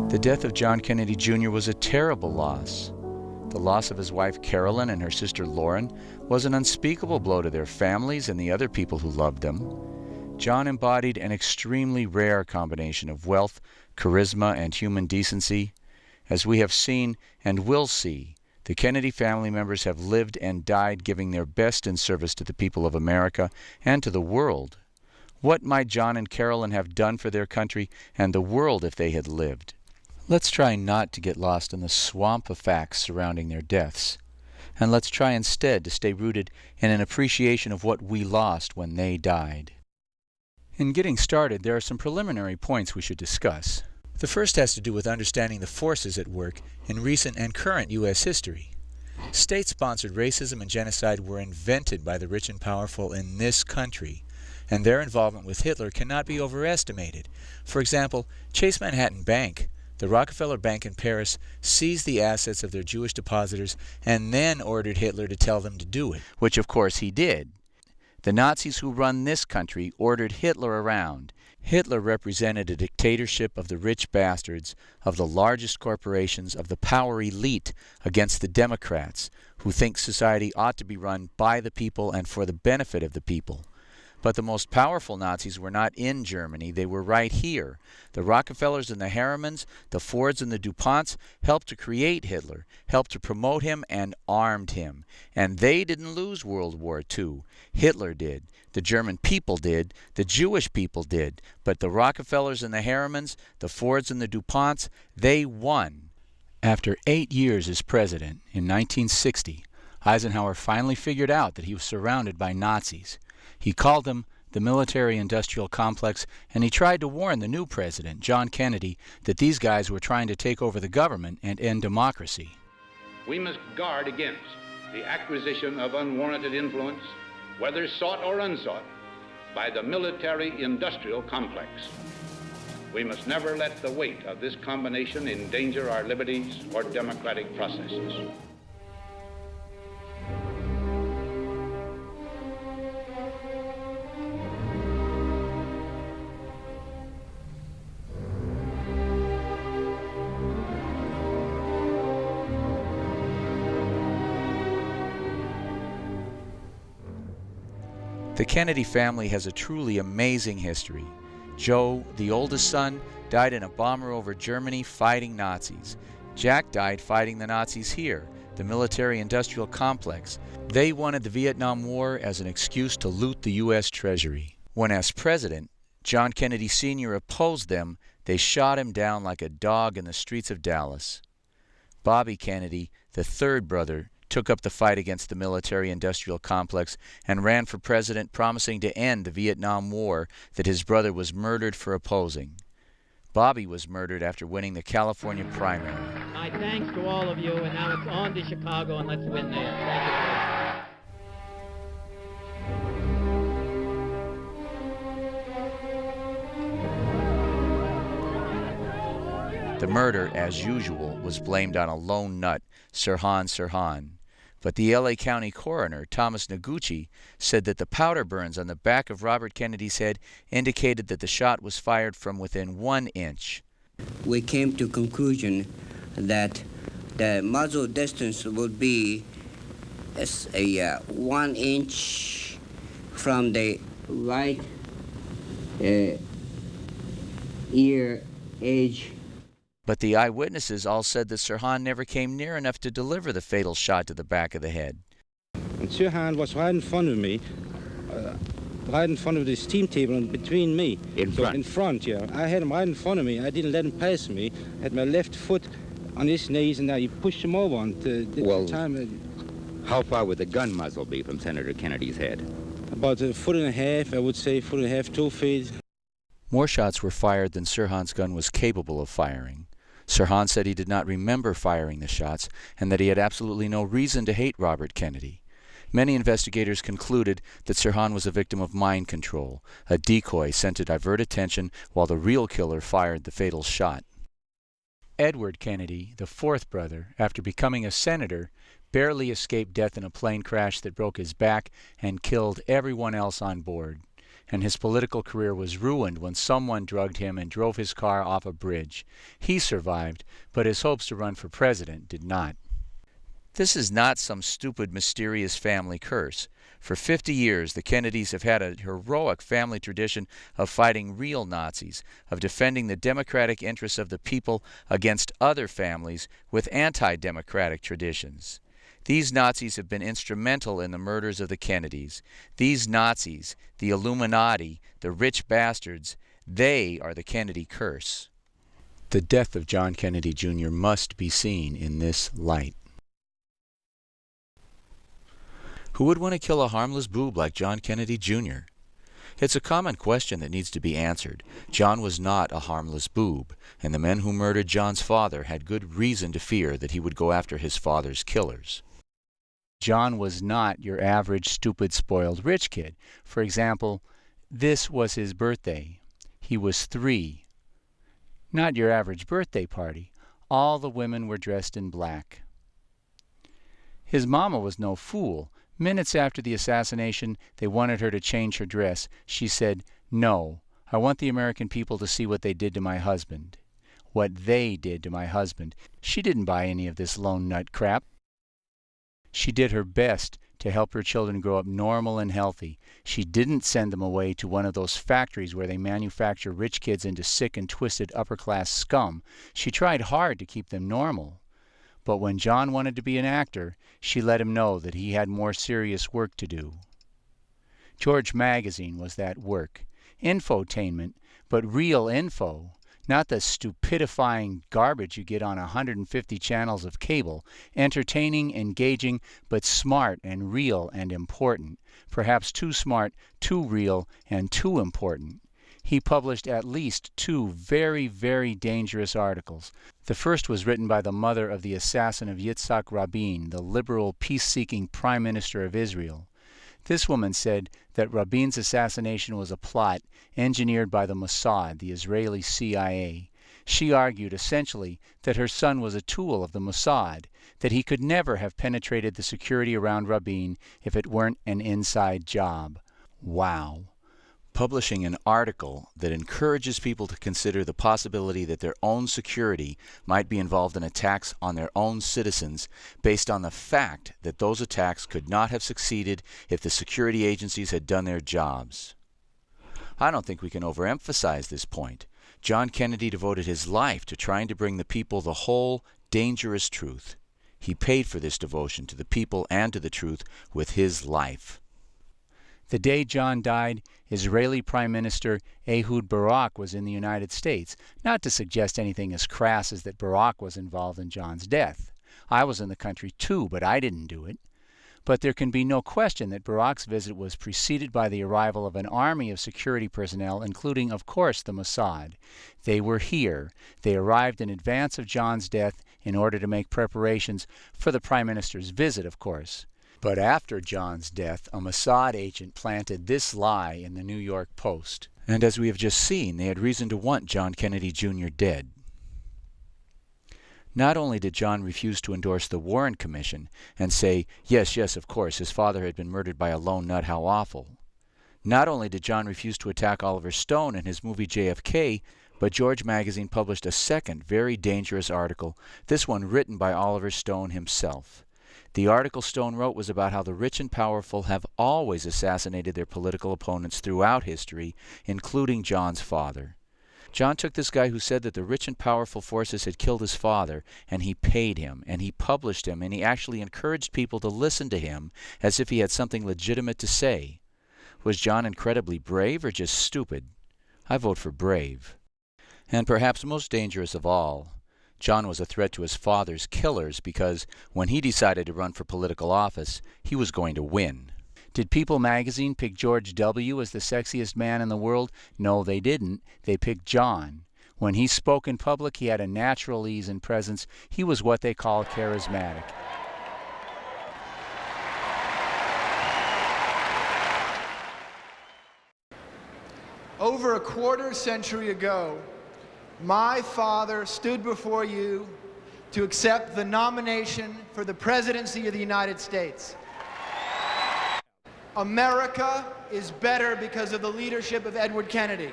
The death of John Kennedy Jr. was a terrible loss. The loss of his wife Carolyn and her sister Lauren was an unspeakable blow to their families and the other people who loved them. John embodied an extremely rare combination of wealth, charisma, and human decency. As we have seen and will see, the Kennedy family members have lived and died giving their best in service to the people of America and to the world. What might John and Carolyn have done for their country and the world if they had lived? Let's try not to get lost in the swamp of facts surrounding their deaths, and let's try instead to stay rooted in an appreciation of what we lost when they died. In getting started, there are some preliminary points we should discuss. The first has to do with understanding the forces at work in recent and current U.S. history. State-sponsored racism and genocide were invented by the rich and powerful in this country, and their involvement with Hitler cannot be overestimated. For example, Chase Manhattan Bank, the Rockefeller Bank in Paris, seized the assets of their Jewish depositors and then ordered Hitler to tell them to do it, which of course he did. The Nazis who run this country ordered Hitler around. Hitler represented a dictatorship of the rich bastards, of the largest corporations, of the power elite against the Democrats, who think society ought to be run by the people and for the benefit of the people. But the most powerful Nazis were not in Germany, they were right here. The Rockefellers and the Harrimans, the Fords and the DuPonts helped to create Hitler, helped to promote him and armed him. And they didn't lose World War II. Hitler did. The German people did. The Jewish people did. But the Rockefellers and the Harrimans, the Fords and the DuPonts, they won. After 8 years as president, in 1960, Eisenhower finally figured out that he was surrounded by Nazis. He called them the military-industrial complex, and he tried to warn the new president, John Kennedy, that these guys were trying to take over the government and end democracy. We must guard against the acquisition of unwarranted influence, whether sought or unsought, by the military-industrial complex. We must never let the weight of this combination endanger our liberties or democratic processes. The Kennedy family has a truly amazing history. Joe, the oldest son, died in a bomber over Germany fighting Nazis. Jack died fighting the Nazis here, the military-industrial complex. They wanted the Vietnam War as an excuse to loot the U.S. Treasury. When as president, John Kennedy Sr. opposed them, they shot him down like a dog in the streets of Dallas. Bobby Kennedy, the third brother, took up the fight against the military-industrial complex and ran for president, promising to end the Vietnam War that his brother was murdered for opposing. Bobby was murdered after winning the California primary. My thanks to all of you, and now it's on to Chicago, and let's win there. Thank you. The murder, as usual, was blamed on a lone nut, Sirhan. But the L.A. County coroner, Thomas Noguchi, said that the powder burns on the back of Robert Kennedy's head indicated that the shot was fired from within 1 inch. We came to conclusion that the muzzle distance would be a 1 inch from the right ear edge. But the eyewitnesses all said that Sirhan never came near enough to deliver the fatal shot to the back of the head. And Sirhan was right in front of me, right in front of the steam table and between me. In front? In front, yeah. I had him right in front of me. I didn't let him pass me. I had my left foot on his knees, and I pushed him over. How far would the gun muzzle be from Senator Kennedy's head? About 1.5 feet, I would say, 1.5 feet, 2 feet. More shots were fired than Sirhan's gun was capable of firing. Sirhan said he did not remember firing the shots and that he had absolutely no reason to hate Robert Kennedy. Many investigators concluded that Sirhan was a victim of mind control, a decoy sent to divert attention while the real killer fired the fatal shot. Edward Kennedy, the fourth brother, after becoming a senator, barely escaped death in a plane crash that broke his back and killed everyone else on board. and his political career was ruined when someone drugged him and drove his car off a bridge. He survived, but his hopes to run for president did not. This is not some stupid, mysterious family curse. For 50 years, the Kennedys have had a heroic family tradition of fighting real Nazis, of defending the democratic interests of the people against other families with anti-democratic traditions. These Nazis have been instrumental in the murders of the Kennedys. These Nazis, the Illuminati, the rich bastards, they are the Kennedy curse. The death of John Kennedy Jr. must be seen in this light. Who would want to kill a harmless boob like John Kennedy Jr.? It's a common question that needs to be answered. John was not a harmless boob, and the men who murdered John's father had good reason to fear that he would go after his father's killers. John was not your average stupid, spoiled rich kid. For example, this was his birthday. He was 3. Not your average birthday party. All the women were dressed in black. His mama was no fool. Minutes after the assassination, they wanted her to change her dress. She said, "No, I want the American people to see what they did to my husband." What they did to my husband. She didn't buy any of this lone nut crap. She did her best to help her children grow up normal and healthy. She didn't send them away to one of those factories where they manufacture rich kids into sick and twisted upper-class scum. She tried hard to keep them normal. But when John wanted to be an actor, she let him know that he had more serious work to do. George Magazine was that work. Infotainment, but real info. Not the stupidifying garbage you get on 150 channels of cable. Entertaining, engaging, but smart and real and important. Perhaps too smart, too real, and too important. He published at least 2 very, very dangerous articles. The first was written by the mother of the assassin of Yitzhak Rabin, the liberal, peace-seeking Prime Minister of Israel. This woman said that Rabin's assassination was a plot engineered by the Mossad, the Israeli CIA. She argued essentially that her son was a tool of the Mossad, that he could never have penetrated the security around Rabin if it weren't an inside job. Wow. Publishing an article that encourages people to consider the possibility that their own security might be involved in attacks on their own citizens based on the fact that those attacks could not have succeeded if the security agencies had done their jobs. I don't think we can overemphasize this point. John Kennedy devoted his life to trying to bring the people the whole, dangerous truth. He paid for this devotion to the people and to the truth with his life. The day John died, Israeli Prime Minister Ehud Barak was in the United States, not to suggest anything as crass as that Barak was involved in John's death. I was in the country too, but I didn't do it. But there can be no question that Barak's visit was preceded by the arrival of an army of security personnel, including, of course, the Mossad. They were here. They arrived in advance of John's death in order to make preparations for the Prime Minister's visit, of course. But after John's death, a Mossad agent planted this lie in the New York Post. And as we have just seen, they had reason to want John Kennedy Jr. dead. Not only did John refuse to endorse the Warren Commission and say, yes, of course, his father had been murdered by a lone nut, how awful. Not only did John refuse to attack Oliver Stone in his movie JFK, but George Magazine published a second very dangerous article, this one written by Oliver Stone himself. The article Stone wrote was about how the rich and powerful have always assassinated their political opponents throughout history, including John's father. John took this guy who said that the rich and powerful forces had killed his father, and he paid him, and he published him, and he actually encouraged people to listen to him as if he had something legitimate to say. Was John incredibly brave or just stupid? I vote for brave. And perhaps most dangerous of all, John was a threat to his father's killers because when he decided to run for political office, he was going to win. Did People magazine pick George W. as the sexiest man in the world? No, they didn't. They picked John. When he spoke in public, he had a natural ease and presence. He was what they call charismatic. Over a quarter century ago, my father stood before you to accept the nomination for the presidency of the United States. America is better because of the leadership of Edward Kennedy.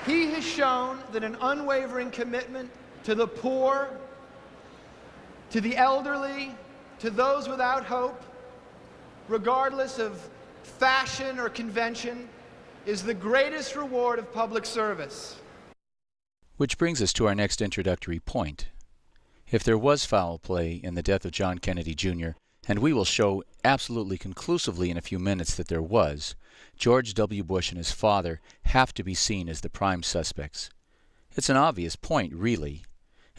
He has shown that an unwavering commitment to the poor, to the elderly, to those without hope, regardless of fashion or convention, is the greatest reward of public service. Which brings us to our next introductory point. If there was foul play in the death of John Kennedy Jr., and we will show absolutely conclusively in a few minutes that there was, George W. Bush and his father have to be seen as the prime suspects. It's an obvious point, really.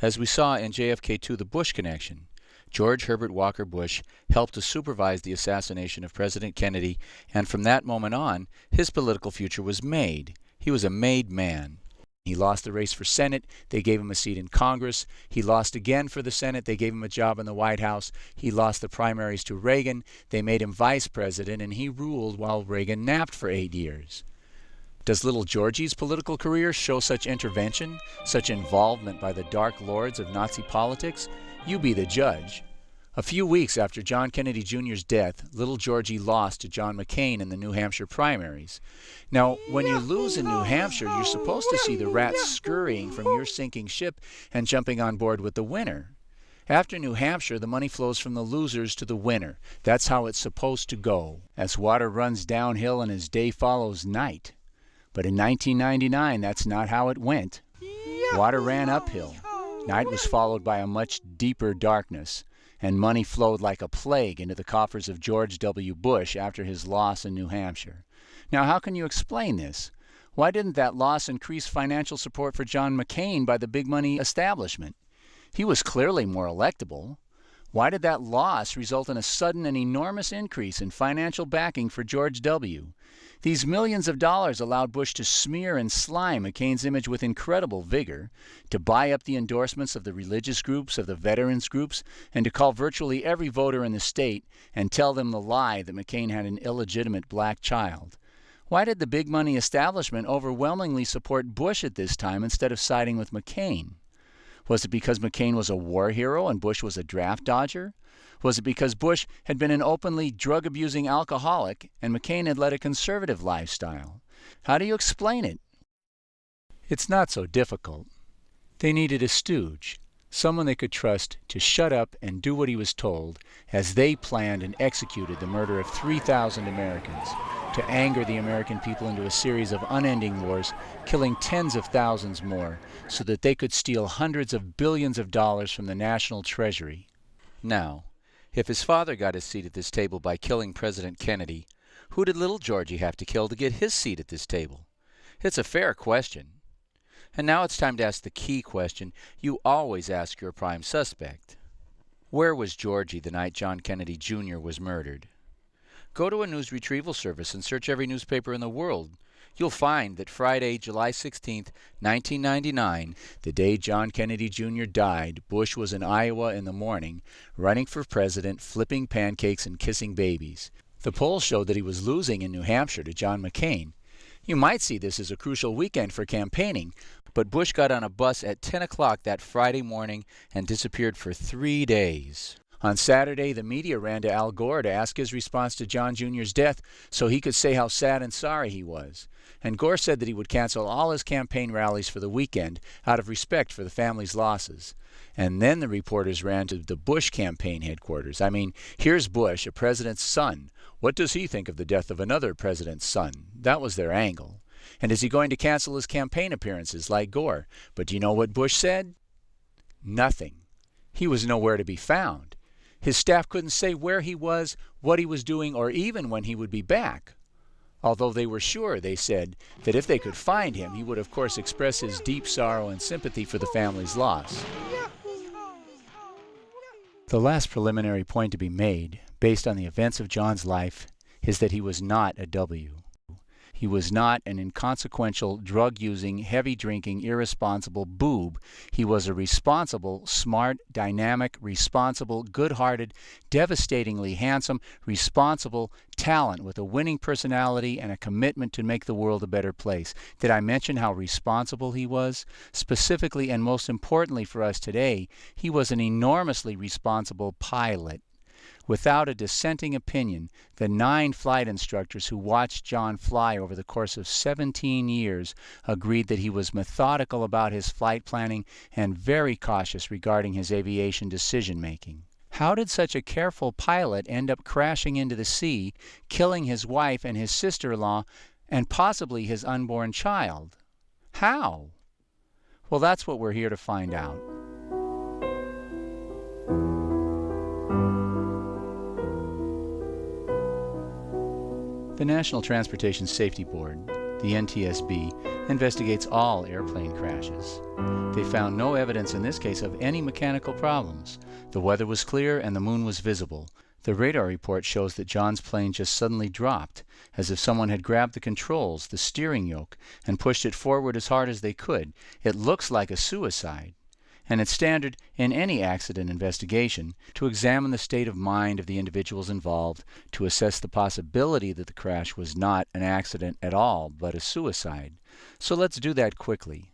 As we saw in JFK The Bush Connection, George Herbert Walker Bush helped to supervise the assassination of President Kennedy, and from that moment on, his political future was made. He was a made man. He lost the race for Senate. They gave him a seat in Congress. He lost again for the Senate. They gave him a job in the White House. He lost the primaries to Reagan. They made him vice president, and he ruled while Reagan napped for 8 years. Does little Georgie's political career show such intervention, such involvement by the dark lords of Nazi politics? You be the judge. A few weeks after John Kennedy Jr.'s death, little Georgie lost to John McCain in the New Hampshire primaries. Now, when you lose in New Hampshire, you're supposed to see the rats scurrying from your sinking ship and jumping on board with the winner. After New Hampshire, the money flows from the losers to the winner. That's how it's supposed to go, as water runs downhill and as day follows night. But in 1999, that's not how it went. Water ran uphill. Night was followed by a much deeper darkness, and money flowed like a plague into the coffers of George W. Bush after his loss in New Hampshire. Now, how can you explain this? Why didn't that loss increase financial support for John McCain by the big money establishment? He was clearly more electable. Why did that loss result in a sudden and enormous increase in financial backing for George W.? These millions of dollars allowed Bush to smear and slime McCain's image with incredible vigor, to buy up the endorsements of the religious groups, of the veterans groups, and to call virtually every voter in the state and tell them the lie that McCain had an illegitimate black child. Why did the big money establishment overwhelmingly support Bush at this time instead of siding with McCain? Was it because McCain was a war hero and Bush was a draft dodger? Was it because Bush had been an openly drug-abusing alcoholic and McCain had led a conservative lifestyle? How do you explain it? It's not so difficult. They needed a stooge, someone they could trust to shut up and do what he was told as they planned and executed the murder of 3,000 Americans, to anger the American people into a series of unending wars, killing tens of thousands more, so that they could steal hundreds of billions of dollars from the national treasury. Now, if his father got his seat at this table by killing President Kennedy, who did little Georgie have to kill to get his seat at this table? It's a fair question. And now it's time to ask the key question you always ask your prime suspect. Where was Georgie the night John Kennedy Jr. was murdered? Go to a news retrieval service and search every newspaper in the world. You'll find that Friday, July 16, 1999, the day John Kennedy Jr. died, Bush was in Iowa in the morning, running for president, flipping pancakes and kissing babies. The polls showed that he was losing in New Hampshire to John McCain. You might see this as a crucial weekend for campaigning, but Bush got on a bus at 10 o'clock that Friday morning and disappeared for 3 days. On Saturday, the media ran to Al Gore to ask his response to John Jr.'s death so he could say how sad and sorry he was. And Gore said that he would cancel all his campaign rallies for the weekend out of respect for the family's losses. And then the reporters ran to the Bush campaign headquarters. I mean, here's Bush, a president's son. What does he think of the death of another president's son? That was their angle. And is he going to cancel his campaign appearances like Gore? But do you know what Bush said? Nothing. He was nowhere to be found. His staff couldn't say where he was, what he was doing, or even when he would be back. Although they were sure, they said, that if they could find him, he would of course express his deep sorrow and sympathy for the family's loss. The last preliminary point to be made, based on the events of John's life, is that he was not a W. He was not an inconsequential, drug-using, heavy-drinking, irresponsible boob. He was a responsible, smart, dynamic, responsible, good-hearted, devastatingly handsome, responsible talent with a winning personality and a commitment to make the world a better place. Did I mention how responsible he was? Specifically and most importantly for us today, he was an enormously responsible pilot. Without a dissenting opinion, the 9 flight instructors who watched John fly over the course of 17 years agreed that he was methodical about his flight planning and very cautious regarding his aviation decision-making. How did such a careful pilot end up crashing into the sea, killing his wife and his sister-in-law, and possibly his unborn child? How? Well, that's what we're here to find out. The National Transportation Safety Board, the NTSB, investigates all airplane crashes. They found no evidence in this case of any mechanical problems. The weather was clear and the moon was visible. The radar report shows that John's plane just suddenly dropped, as if someone had grabbed the controls, the steering yoke, and pushed it forward as hard as they could. It looks like a suicide. And it's standard in any accident investigation to examine the state of mind of the individuals involved to assess the possibility that the crash was not an accident at all, but a suicide. So let's do that quickly.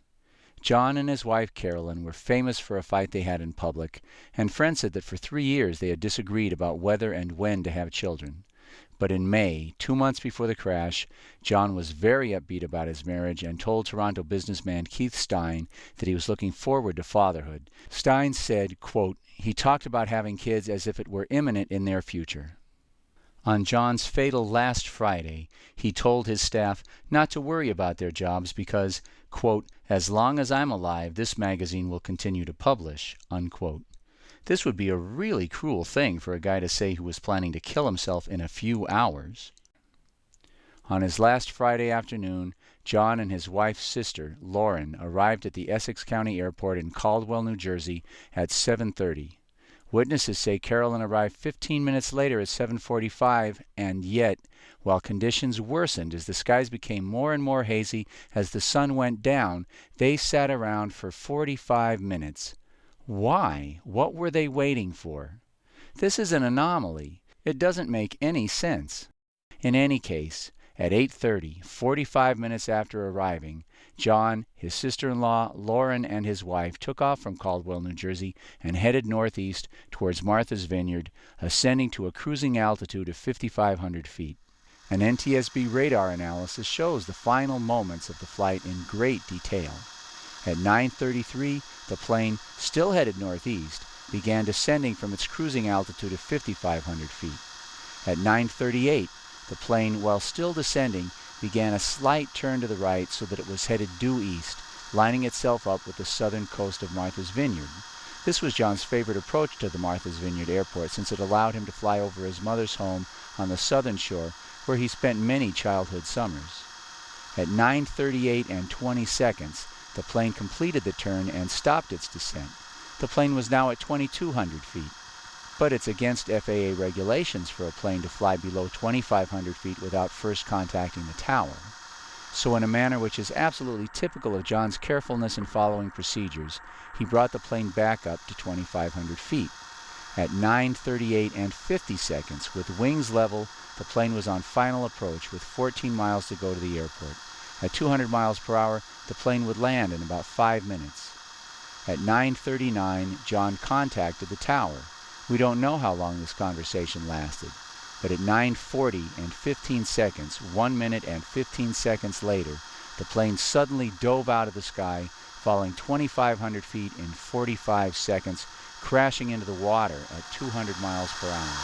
John and his wife Carolyn were famous for a fight they had in public, and friends said that for 3 years they had disagreed about whether and when to have children. But in May, 2 months before the crash, John was very upbeat about his marriage and told Toronto businessman Keith Stein that he was looking forward to fatherhood. Stein said, quote, he talked about having kids as if it were imminent in their future. On John's fatal last Friday, he told his staff not to worry about their jobs because, quote, as long as I'm alive, this magazine will continue to publish, unquote. This would be a really cruel thing for a guy to say who was planning to kill himself in a few hours. On his last Friday afternoon, John and his wife's sister, Lauren, arrived at the Essex County Airport in Caldwell, New Jersey at 7:30. Witnesses say Carolyn arrived 15 minutes later at 7:45, and yet, while conditions worsened as the skies became more and more hazy as the sun went down, they sat around for 45 minutes. Why? What were they waiting for? This is an anomaly. It doesn't make any sense. In any case, at 8:30, 45 minutes after arriving, John, his sister-in-law, Lauren, and his wife took off from Caldwell, New Jersey, and headed northeast towards Martha's Vineyard, ascending to a cruising altitude of 5,500 feet. An NTSB radar analysis shows the final moments of the flight in great detail. At 9:33, the plane, still headed northeast, began descending from its cruising altitude of 5,500 feet. At 9:38, the plane, while still descending, began a slight turn to the right so that it was headed due east, lining itself up with the southern coast of Martha's Vineyard. This was John's favorite approach to the Martha's Vineyard airport since it allowed him to fly over his mother's home on the southern shore where he spent many childhood summers. At 9:38 and 20 seconds, the plane completed the turn and stopped its descent. The plane was now at 2,200 feet. But it's against FAA regulations for a plane to fly below 2,500 feet without first contacting the tower. So in a manner which is absolutely typical of John's carefulness in following procedures, he brought the plane back up to 2,500 feet. At 9:38 and 50 seconds, with wings level, the plane was on final approach with 14 miles to go to the airport. At 200 miles per hour, the plane would land in about 5 minutes. At 9:39, John contacted the tower. We don't know how long this conversation lasted, but at 9:40 and 15 seconds, 1 minute and 15 seconds later, the plane suddenly dove out of the sky, falling 2,500 feet in 45 seconds, crashing into the water at 200 miles per hour.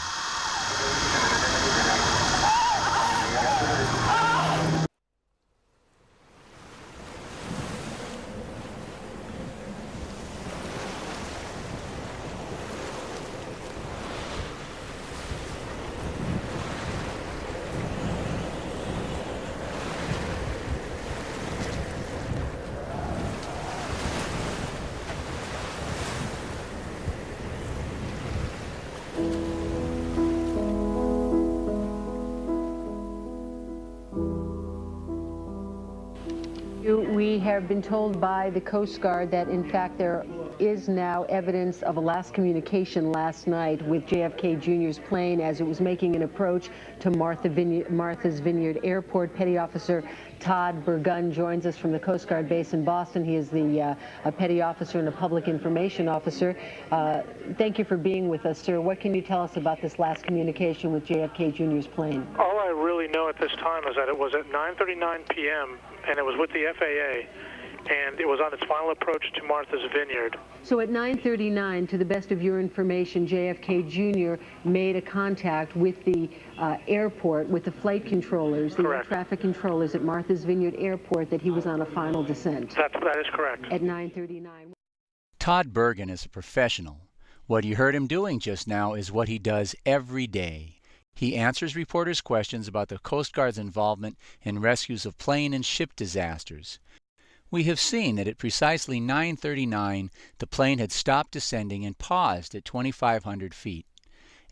We have been told by the Coast Guard that, in fact, there is now evidence of a last communication last night with JFK Jr.'s plane as it was making an approach to Martha's Vineyard Airport. Petty Officer Todd Burgun joins us from the Coast Guard base in Boston. He is a petty officer and a public information officer. Thank you for being with us, sir. What can you tell us about this last communication with JFK Jr.'s plane? All I really know at this time is that it was at 9:39 p.m. and it was with the FAA, and it was on its final approach to Martha's Vineyard. So at 9:39, to the best of your information, JFK Jr. made a contact with the airport, with the flight controllers, the air traffic controllers at Martha's Vineyard Airport, that he was on a final descent. That is correct. At 9:39. Todd Burgun is a professional. What you heard him doing just now is what he does every day. He answers reporters' questions about the Coast Guard's involvement in rescues of plane and ship disasters. We have seen that at precisely 9:39, the plane had stopped descending and paused at 2,500 feet.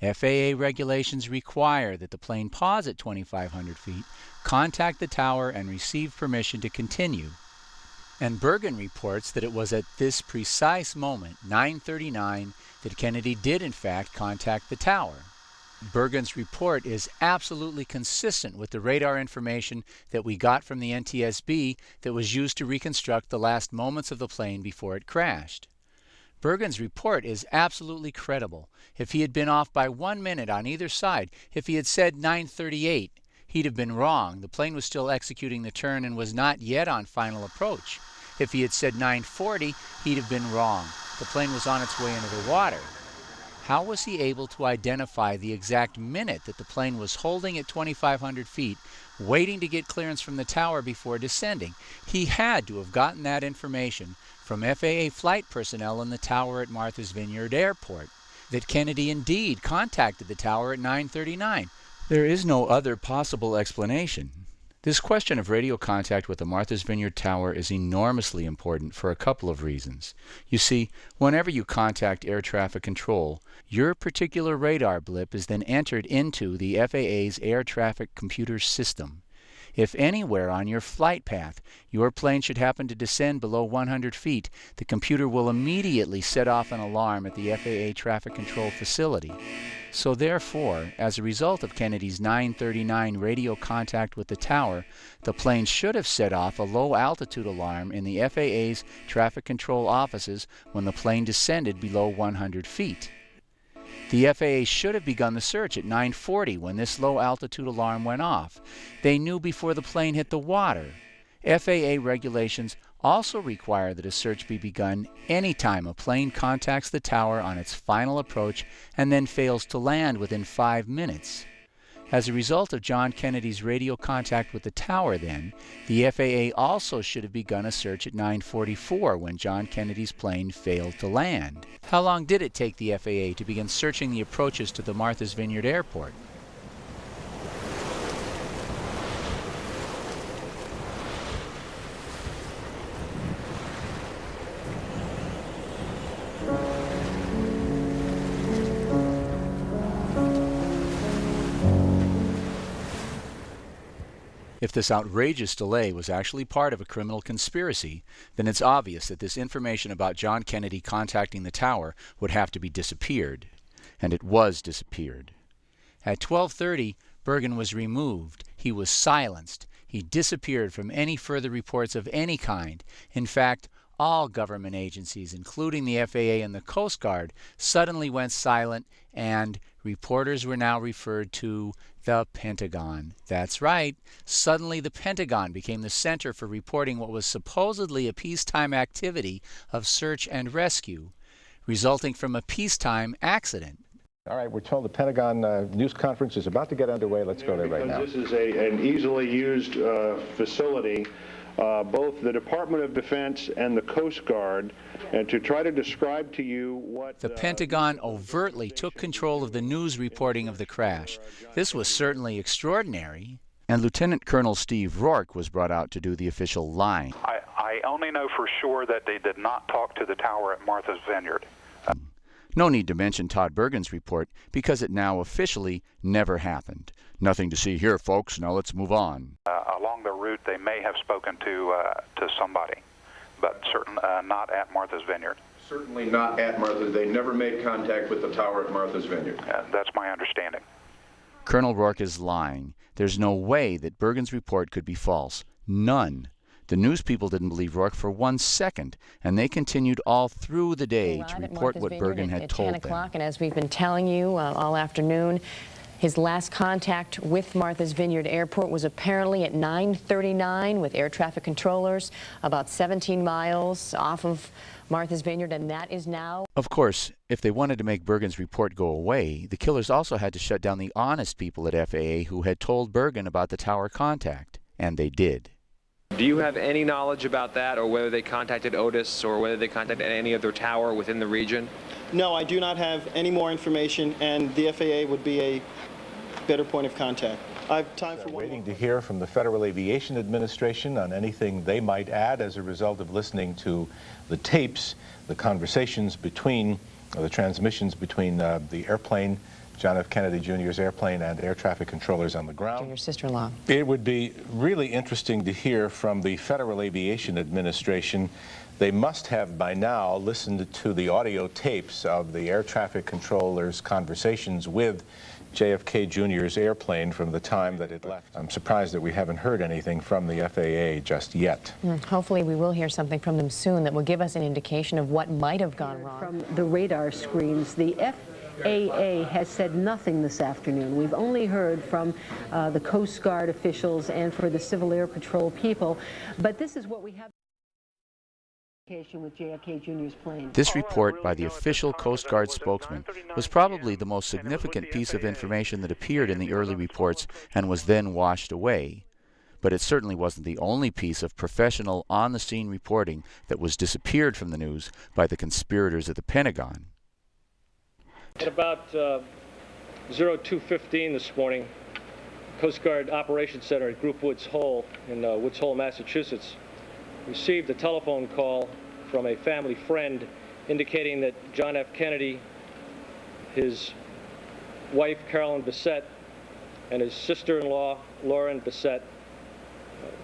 FAA regulations require that the plane pause at 2,500 feet, contact the tower, and receive permission to continue. And Burgun reports that it was at this precise moment, 9:39, that Kennedy did in fact contact the tower. Burgun's report is absolutely consistent with the radar information that we got from the NTSB that was used to reconstruct the last moments of the plane before it crashed. Burgun's report is absolutely credible. If he had been off by 1 minute on either side, if he had said 9:38, he'd have been wrong. The plane was still executing the turn and was not yet on final approach. If he had said 9:40, he'd have been wrong. The plane was on its way into the water. How was he able to identify the exact minute that the plane was holding at 2,500 feet, waiting to get clearance from the tower before descending? He had to have gotten that information from FAA flight personnel in the tower at Martha's Vineyard Airport, that Kennedy indeed contacted the tower at 9:39. There is no other possible explanation. This question of radio contact with the Martha's Vineyard Tower is enormously important for a couple of reasons. You see, whenever you contact air traffic control, your particular radar blip is then entered into the FAA's air traffic computer system. If anywhere on your flight path your plane should happen to descend below 100 feet, the computer will immediately set off an alarm at the FAA traffic control facility. So therefore, as a result of Kennedy's 9:39 radio contact with the tower, the plane should have set off a low-altitude alarm in the FAA's traffic control offices when the plane descended below 100 feet. The FAA should have begun the search at 9:40 when this low-altitude alarm went off. They knew before the plane hit the water. FAA regulations also require that a search be begun any time a plane contacts the tower on its final approach and then fails to land within 5 minutes. As a result of John Kennedy's radio contact with the tower then, the FAA also should have begun a search at 9:44 when John Kennedy's plane failed to land. How long did it take the FAA to begin searching the approaches to the Martha's Vineyard Airport? If this outrageous delay was actually part of a criminal conspiracy, then it's obvious that this information about John Kennedy contacting the tower would have to be disappeared. And it was disappeared. At 12:30, Burgun was removed. He was silenced. He disappeared from any further reports of any kind. In fact, all government agencies, including the FAA and the Coast Guard, suddenly went silent, and reporters were now referred to the Pentagon. That's right. Suddenly the Pentagon became the center for reporting what was supposedly a peacetime activity of search and rescue, resulting from a peacetime accident. All right, we're told the Pentagon news conference is about to get underway. Let's go there right now. This is an easily used facility. Both the Department of Defense and the Coast Guard, and to try to describe to you what... The Pentagon overtly took control of the news reporting of the crash. This was certainly extraordinary. And Lieutenant Colonel Steve Rourke was brought out to do the official line. I only know for sure that they did not talk to the tower at Martha's Vineyard. No need to mention Todd Burgun's report, because it now officially never happened. Nothing to see here, folks. Now let's move on. Along along their route, they may have spoken to somebody, but not at Martha's Vineyard. Certainly not at Martha's. They never made contact with the tower at Martha's Vineyard. That's my understanding. Colonel Rourke is lying. There's no way that Bergen's report could be false. None. The news people didn't believe Rourke for 1 second, and they continued all through the day to report what Bergen had told them. 10 o'clock, and as we've been telling you all afternoon, his last contact with Martha's Vineyard Airport was apparently at 9:39 with air traffic controllers about 17 miles off of Martha's Vineyard, and that is now... Of course, if they wanted to make Bergen's report go away, the killers also had to shut down the honest people at FAA who had told Bergen about the tower contact, and they did. Do you have any knowledge about that, or whether they contacted Otis, or whether they contacted any other tower within the region? No, I do not have any more information, and the FAA would be a better point of contact. I have time for one waiting to hear from the Federal Aviation Administration on anything they might add as a result of listening to the tapes, the conversations between, the transmissions between the airplane, John F. Kennedy Jr.'s airplane, and air traffic controllers on the ground. Your sister-in-law. It would be really interesting to hear from the Federal Aviation Administration. They must have by now listened to the audio tapes of the air traffic controllers' conversations with JFK Jr.'s airplane from the time that it left. I'm surprised that we haven't heard anything from the FAA just yet. Hopefully we will hear something from them soon that will give us an indication of what might have gone wrong. From the radar screens, the FAA has said nothing this afternoon. We've only heard from the Coast Guard officials and for the Civil Air Patrol people, but this is what we have. With JFK Jr.'s plane. This report by the official Coast Guard spokesman was probably the most significant piece of information that appeared in the early reports and was then washed away. But it certainly wasn't the only piece of professional on-the-scene reporting that was disappeared from the news by the conspirators at the Pentagon. At about 02:15 this morning, Coast Guard Operations Center at Group Woods Hole in Woods Hole, Massachusetts, received a telephone call from a family friend indicating that John F. Kennedy, his wife Carolyn Bissett, and his sister-in-law Lauren Bissett,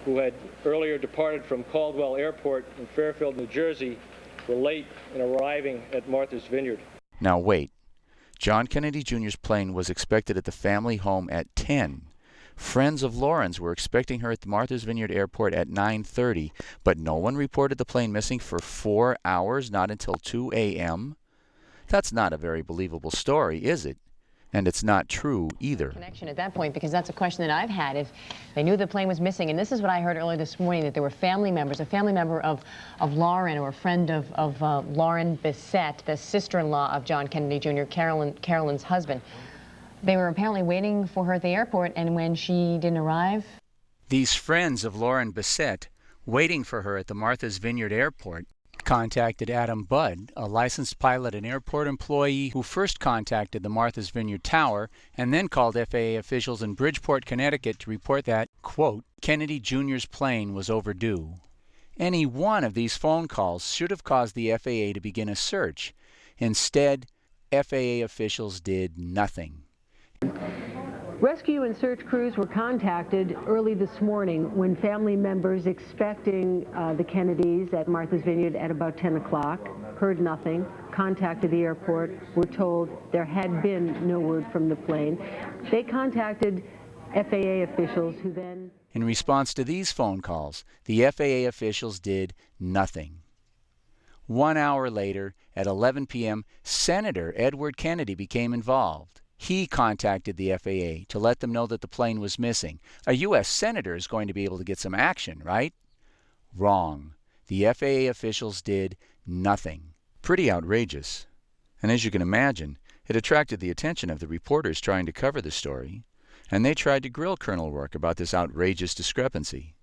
who had earlier departed from Caldwell Airport in Fairfield, New Jersey, were late in arriving at Martha's Vineyard. Now wait. John Kennedy Jr.'s plane was expected at the family home at 10. Friends of Lauren's were expecting her at the Martha's Vineyard Airport at 9:30, but no one reported the plane missing for 4 hours, not until 2 a.m.? That's not a very believable story, is it? And it's not true either. Connection at that point, because that's a question that I've had. If they knew the plane was missing, and this is what I heard earlier this morning, that there were family members, a family member of Lauren, or a friend of Lauren Bissett, the sister-in-law of John Kennedy Jr., Carolyn's husband. They were apparently waiting for her at the airport, and when she didn't arrive... These friends of Lauren Bissett, waiting for her at the Martha's Vineyard Airport, contacted Adam Budd, a licensed pilot and airport employee who first contacted the Martha's Vineyard Tower and then called FAA officials in Bridgeport, Connecticut to report that, quote, Kennedy Jr.'s plane was overdue. Any one of these phone calls should have caused the FAA to begin a search. Instead, FAA officials did nothing. Rescue and search crews were contacted early this morning when family members expecting the Kennedys at Martha's Vineyard at about 10 o'clock heard nothing, contacted the airport, were told there had been no word from the plane. They contacted FAA officials who then... In response to these phone calls, the FAA officials did nothing. 1 hour later, at 11 p.m., Senator Edward Kennedy became involved. He contacted the FAA to let them know that the plane was missing. A U.S. senator is going to be able to get some action, right? Wrong. The FAA officials did nothing. Pretty outrageous. And as you can imagine, it attracted the attention of the reporters trying to cover the story, and they tried to grill Colonel Rourke about this outrageous discrepancy.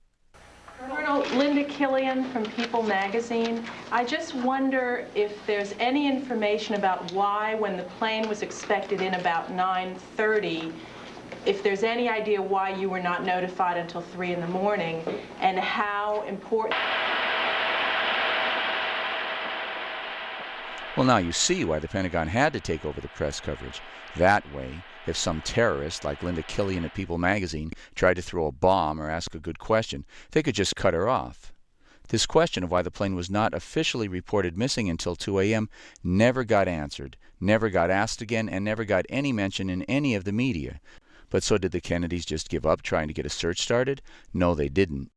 Colonel, Linda Killian from People magazine. I just wonder if there's any information about why, when the plane was expected in about 9:30, if there's any idea why you were not notified until 3 in the morning, and how important... Well, now you see why the Pentagon had to take over the press coverage. That way, if some terrorist like Linda Killian at People magazine tried to throw a bomb or ask a good question, they could just cut her off. This question of why the plane was not officially reported missing until 2 a.m. never got answered, never got asked again, and never got any mention in any of the media. But so did the Kennedys just give up trying to get a search started? No, they didn't.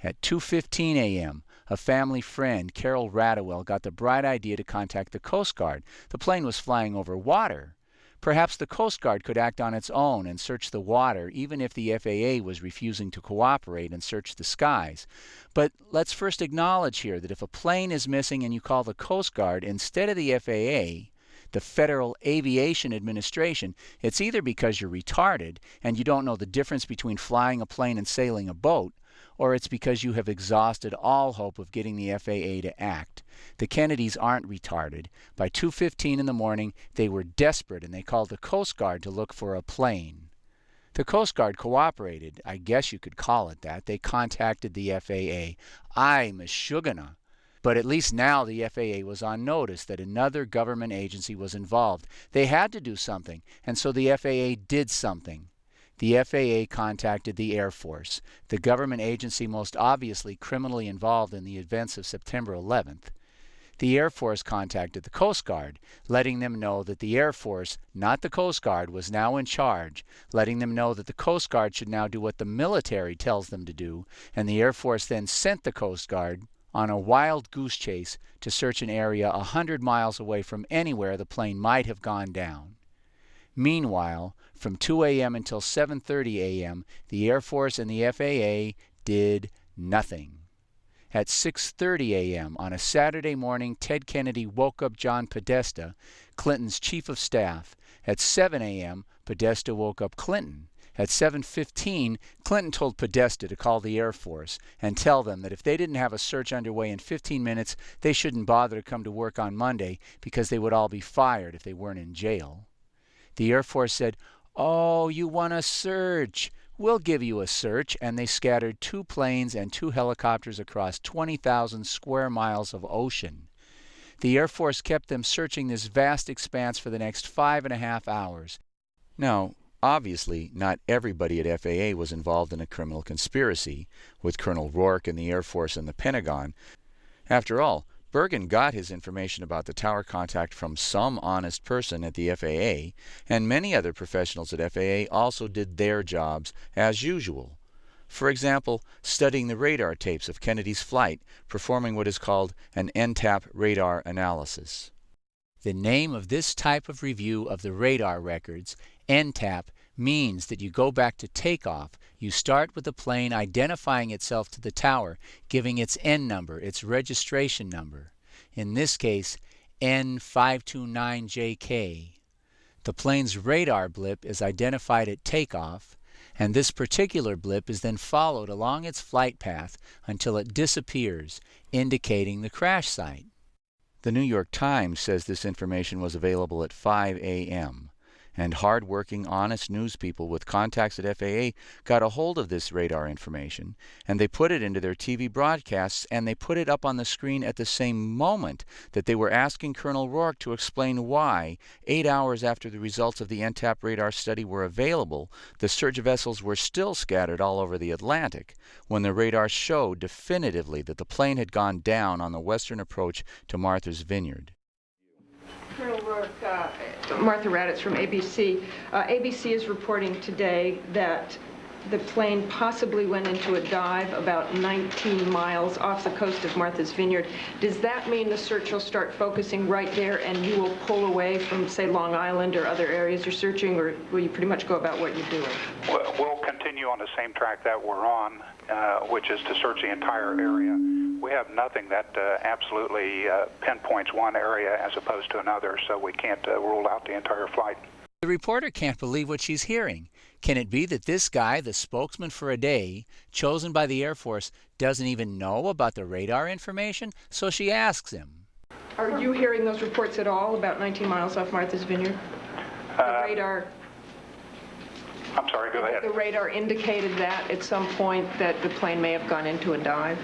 At 2:15 a.m., a family friend, Carol Radowell, got the bright idea to contact the Coast Guard. The plane was flying over water. Perhaps the Coast Guard could act on its own and search the water, even if the FAA was refusing to cooperate and search the skies. But let's first acknowledge here that if a plane is missing and you call the Coast Guard instead of the FAA, the Federal Aviation Administration, it's either because you're retarded and you don't know the difference between flying a plane and sailing a boat, or it's because you have exhausted all hope of getting the FAA to act. The Kennedys aren't retarded. By 2:15 in the morning, they were desperate and they called the Coast Guard to look for a plane. The Coast Guard cooperated, I guess you could call it that. They contacted the FAA. Ay, Meshuggah. But at least now the FAA was on notice that another government agency was involved. They had to do something, and so the FAA did something. The FAA contacted the Air Force, the government agency most obviously criminally involved in the events of September 11th. The Air Force contacted the Coast Guard, letting them know that the Air Force, not the Coast Guard, was now in charge, letting them know that the Coast Guard should now do what the military tells them to do, and the Air Force then sent the Coast Guard on a wild goose chase to search an area 100 miles away from anywhere the plane might have gone down. Meanwhile, from 2 a.m. until 7:30 a.m., the Air Force and the FAA did nothing. At 6:30 a.m. on a Saturday morning, Ted Kennedy woke up John Podesta, Clinton's chief of staff. At 7 a.m., Podesta woke up Clinton. At 7:15, Clinton told Podesta to call the Air Force and tell them that if they didn't have a search underway in 15 minutes, they shouldn't bother to come to work on Monday because they would all be fired if they weren't in jail. The Air Force said, "Oh, you want a search? We'll give you a search," and they scattered 2 planes and 2 helicopters across 20,000 square miles of ocean. The Air Force kept them searching this vast expanse for the next 5.5 hours. Now, obviously, not everybody at FAA was involved in a criminal conspiracy, with Colonel Rourke and the Air Force and the Pentagon. After all, Bergen got his information about the tower contact from some honest person at the FAA, and many other professionals at FAA also did their jobs as usual. For example, studying the radar tapes of Kennedy's flight, performing what is called an NTAP radar analysis. The name of this type of review of the radar records, NTAP, means that you go back to takeoff. You start with the plane identifying itself to the tower, giving its N number, its registration number. In this case, N529JK. The plane's radar blip is identified at takeoff, and this particular blip is then followed along its flight path until it disappears, indicating the crash site. The New York Times says this information was available at 5 a.m. and hard-working, honest news people with contacts at FAA got a hold of this radar information, and they put it into their TV broadcasts, and they put it up on the screen at the same moment that they were asking Colonel Rourke to explain why, 8 hours after the results of the NTAP radar study were available, the search vessels were still scattered all over the Atlantic, when the radar showed definitively that the plane had gone down on the western approach to Martha's Vineyard. Colonel Rourke, Martha Raddatz from ABC. ABC is reporting today that the plane possibly went into a dive about 19 miles off the coast of Martha's Vineyard. Does that mean the search will start focusing right there and you will pull away from, say, Long Island or other areas you're searching, or will you pretty much go about what you're doing? We'll continue on the same track that we're on, which is to search the entire area. We have nothing that absolutely pinpoints one area as opposed to another, so we can't rule out the entire flight. The reporter can't believe what she's hearing. Can it be that this guy, the spokesman for a day, chosen by the Air Force, doesn't even know about the radar information? So she asks him. Are you hearing those reports at all about 19 miles off Martha's Vineyard? The radar... I'm sorry, go ahead. The radar indicated that at some point that the plane may have gone into a dive?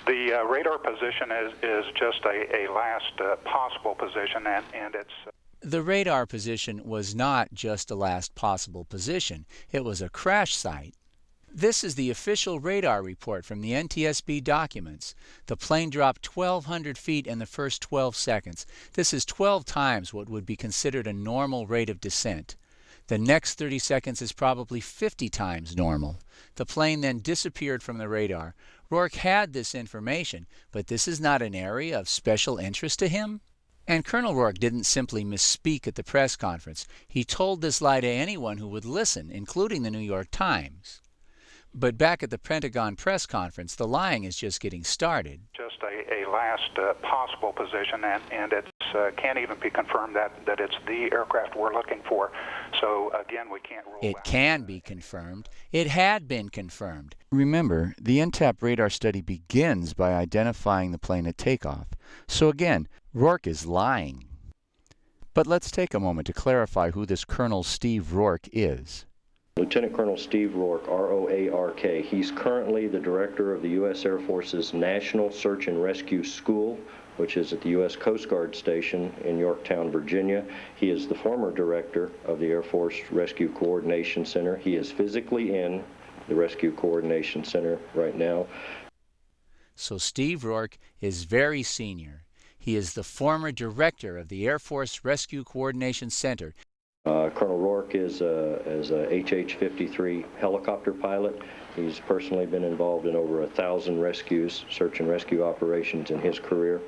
The radar position is just a last possible position, and it's... The radar position was not just a last possible position. It was a crash site. This is the official radar report from the NTSB documents. The plane dropped 1,200 feet in the first 12 seconds. This is 12 times what would be considered a normal rate of descent. The next 30 seconds is probably 50 times normal. The plane then disappeared from the radar. Rourke had this information, but this is not an area of special interest to him. And Colonel Rourke didn't simply misspeak at the press conference. He told this lie to anyone who would listen, including the New York Times. But back at the Pentagon press conference, the lying is just getting started. Just a last possible position, and it can't even be confirmed that it's the aircraft we're looking for. So, again, we can't rule It can be confirmed. It had been confirmed. Remember, the NTAP radar study begins by identifying the plane at takeoff. So again, Rourke is lying. But let's take a moment to clarify who this Colonel Steve Rourke is. Lieutenant Colonel Steve Rourke, R-O-A-R-K. He's currently the director of the U.S. Air Force's National Search and Rescue School, which is at the U.S. Coast Guard Station in Yorktown, Virginia. He is the former director of the Air Force Rescue Coordination Center. He is physically in the Rescue Coordination Center right now. So Steve Rourke is very senior. He is the former director of the Air Force Rescue Coordination Center. Colonel Rourke is a HH-53 helicopter pilot. He's personally been involved in over 1,000 rescues, search and rescue operations in his career.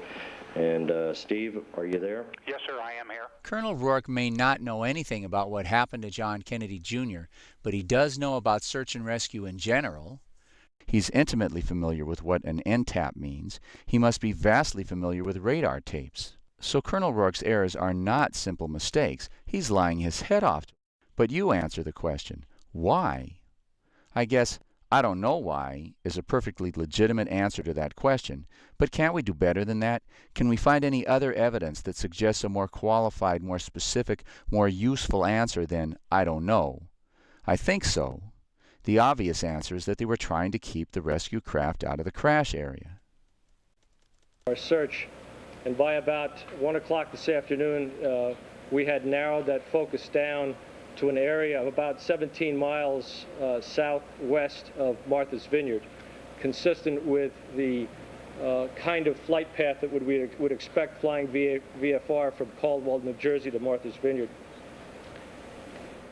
And Steve, are you there? Yes, sir, I am here. Colonel Rourke may not know anything about what happened to John Kennedy Jr., but he does know about search and rescue in general. He's intimately familiar with what an NTAP means. He must be vastly familiar with radar tapes. So Colonel Rourke's errors are not simple mistakes. He's lying his head off. But you answer the question, why? I guess I don't know why is a perfectly legitimate answer to that question. But can't we do better than that? Can we find any other evidence that suggests a more qualified, more specific, more useful answer than I don't know? I think so. The obvious answer is that they were trying to keep the rescue craft out of the crash area. Our search, and by about 1 o'clock this afternoon, we had narrowed that focus down to an area of about 17 miles southwest of Martha's Vineyard, consistent with the kind of flight path that we would expect flying VFR from Caldwell, New Jersey to Martha's Vineyard.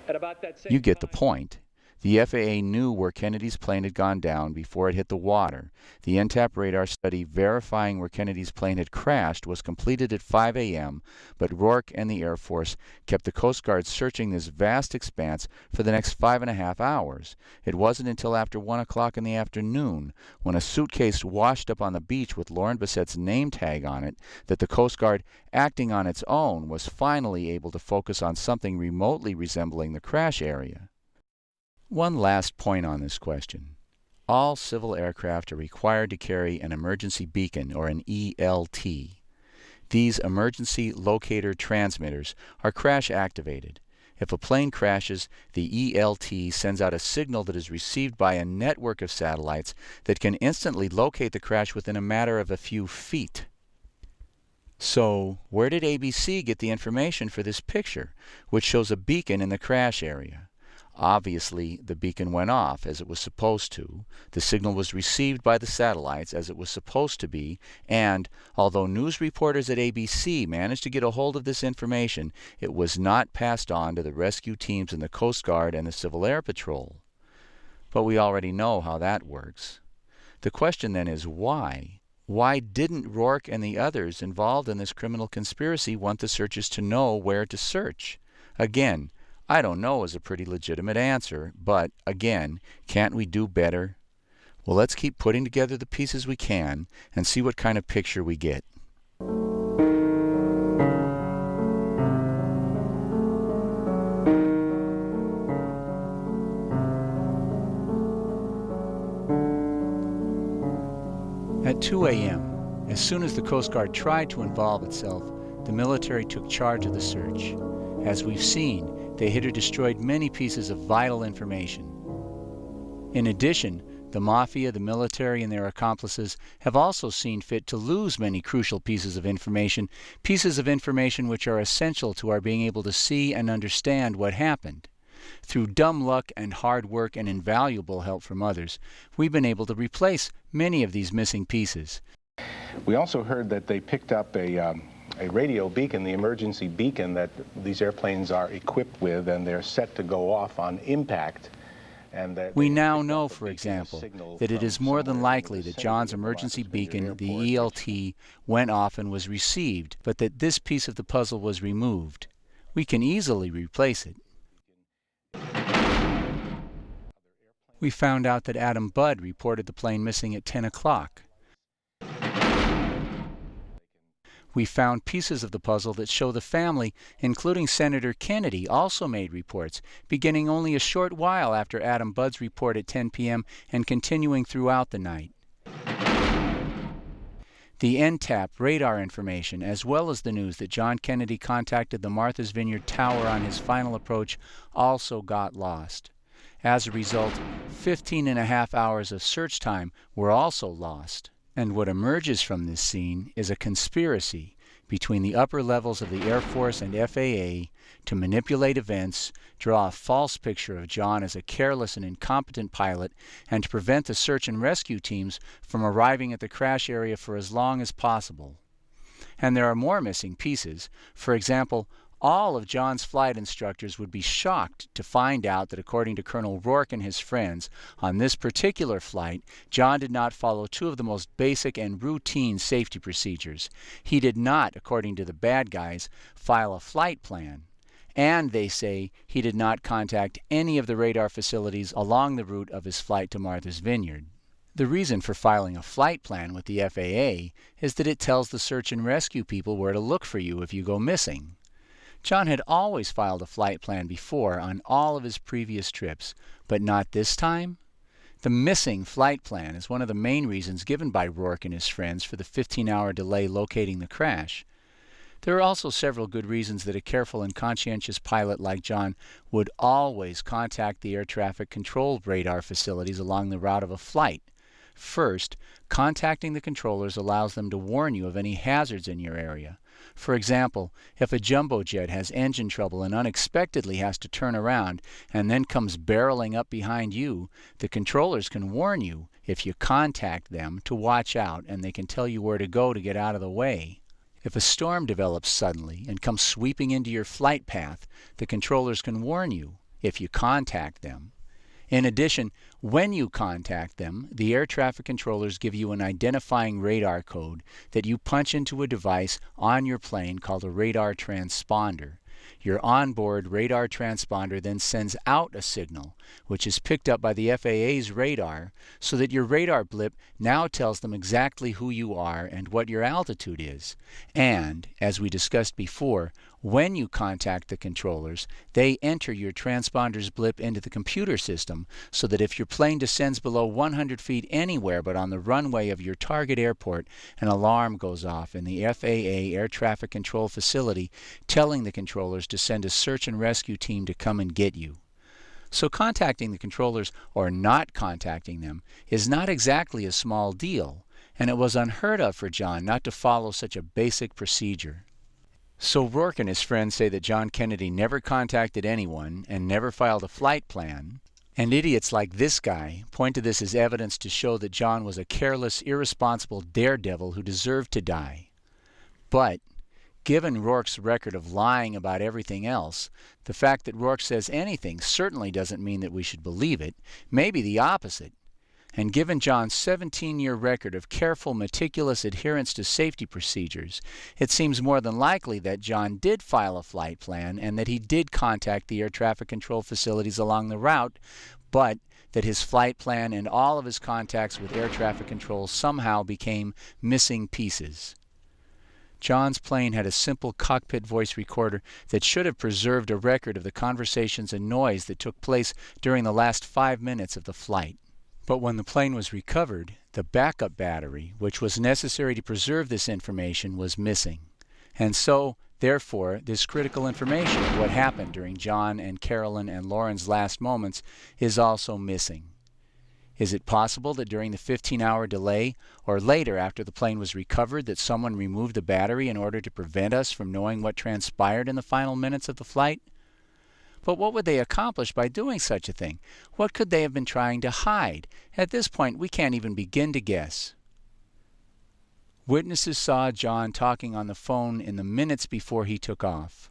At about that same You get the point. The FAA knew where Kennedy's plane had gone down before it hit the water. The NTAP radar study verifying where Kennedy's plane had crashed was completed at 5 a.m., but Rourke and the Air Force kept the Coast Guard searching this vast expanse for the next 5.5 hours. It wasn't until after 1 o'clock in the afternoon, when a suitcase washed up on the beach with Lauren Bessette's name tag on it, that the Coast Guard, acting on its own, was finally able to focus on something remotely resembling the crash area. One last point on this question. All civil aircraft are required to carry an emergency beacon, or an ELT. These emergency locator transmitters are crash activated. If a plane crashes, the ELT sends out a signal that is received by a network of satellites that can instantly locate the crash within a matter of a few feet. So, where did ABC get the information for this picture, which shows a beacon in the crash area? Obviously, the beacon went off as it was supposed to, the signal was received by the satellites as it was supposed to be, and, although news reporters at ABC managed to get a hold of this information, it was not passed on to the rescue teams in the Coast Guard and the Civil Air Patrol. But we already know how that works. The question then is why? Why didn't Rourke and the others involved in this criminal conspiracy want the searchers to know where to search? Again, I don't know is a pretty legitimate answer, but, again, can't we do better? Well, let's keep putting together the pieces we can and see what kind of picture we get. At 2 a.m., as soon as the Coast Guard tried to involve itself, the military took charge of the search. As we've seen, they hit or destroyed many pieces of vital information. In addition, The mafia, the military, and their accomplices have also seen fit to lose many crucial pieces of information which are essential to our being able to see and understand what happened. Through dumb luck and hard work and invaluable help from others, we've been able to replace many of these missing pieces. We also heard that they picked up a radio beacon, the emergency beacon that these airplanes are equipped with, and they're set to go off on impact. And that we now know, for example, that it is more than likely that John's emergency beacon, the ELT, went off and was received, but that this piece of the puzzle was removed. We can easily replace it. We found out that Adam Budd reported the plane missing at 10 o'clock. We found pieces of the puzzle that show the family, including Senator Kennedy, also made reports, beginning only a short while after Adam Budd's report at 10 p.m. and continuing throughout the night. The NTAP radar information, as well as the news that John Kennedy contacted the Martha's Vineyard Tower on his final approach, also got lost. As a result, 15.5 hours of search time were also lost. And what emerges from this scene is a conspiracy between the upper levels of the Air Force and FAA to manipulate events, draw a false picture of John as a careless and incompetent pilot, and to prevent the search and rescue teams from arriving at the crash area for as long as possible. And there are more missing pieces. For example, all of John's flight instructors would be shocked to find out that, according to Colonel Rourke and his friends, on this particular flight, John did not follow two of the most basic and routine safety procedures. He did not, according to the bad guys, file a flight plan. And they say he did not contact any of the radar facilities along the route of his flight to Martha's Vineyard. The reason for filing a flight plan with the FAA is that it tells the search and rescue people where to look for you if you go missing. John had always filed a flight plan before on all of his previous trips, but not this time? The missing flight plan is one of the main reasons given by Rourke and his friends for the 15-hour delay locating the crash. There are also several good reasons that a careful and conscientious pilot like John would always contact the air traffic control radar facilities along the route of a flight. First, contacting the controllers allows them to warn you of any hazards in your area. For example, if a jumbo jet has engine trouble and unexpectedly has to turn around and then comes barreling up behind you, the controllers can warn you, if you contact them, to watch out, and they can tell you where to go to get out of the way. If a storm develops suddenly and comes sweeping into your flight path, the controllers can warn you, if you contact them. In addition, when you contact them, the air traffic controllers give you an identifying radar code that you punch into a device on your plane called a radar transponder. Your onboard radar transponder then sends out a signal, which is picked up by the FAA's radar, so that your radar blip now tells them exactly who you are and what your altitude is. And, as we discussed before, when you contact the controllers, they enter your transponder's blip into the computer system, so that if your plane descends below 100 feet anywhere but on the runway of your target airport, an alarm goes off in the FAA air traffic control facility, telling the controllers to send a search and rescue team to come and get you. So contacting the controllers or not contacting them is not exactly a small deal, and it was unheard of for John not to follow such a basic procedure. So Rourke and his friends say that John Kennedy never contacted anyone and never filed a flight plan, and idiots like this guy point to this as evidence to show that John was a careless, irresponsible daredevil who deserved to die. But given Rourke's record of lying about everything else, the fact that Rourke says anything certainly doesn't mean that we should believe it, maybe the opposite. And given John's 17-year record of careful, meticulous adherence to safety procedures, it seems more than likely that John did file a flight plan and that he did contact the air traffic control facilities along the route, but that his flight plan and all of his contacts with air traffic control somehow became missing pieces. John's plane had a simple cockpit voice recorder that should have preserved a record of the conversations and noise that took place during the last 5 minutes of the flight. But when the plane was recovered, the backup battery, which was necessary to preserve this information, was missing. And so, therefore, this critical information of what happened during John and Carolyn and Lauren's last moments is also missing. Is it possible that during the 15-hour delay, or later after the plane was recovered, that someone removed the battery in order to prevent us from knowing what transpired in the final minutes of the flight? But what would they accomplish by doing such a thing? What could they have been trying to hide? At this point, we can't even begin to guess. Witnesses saw John talking on the phone in the minutes before he took off.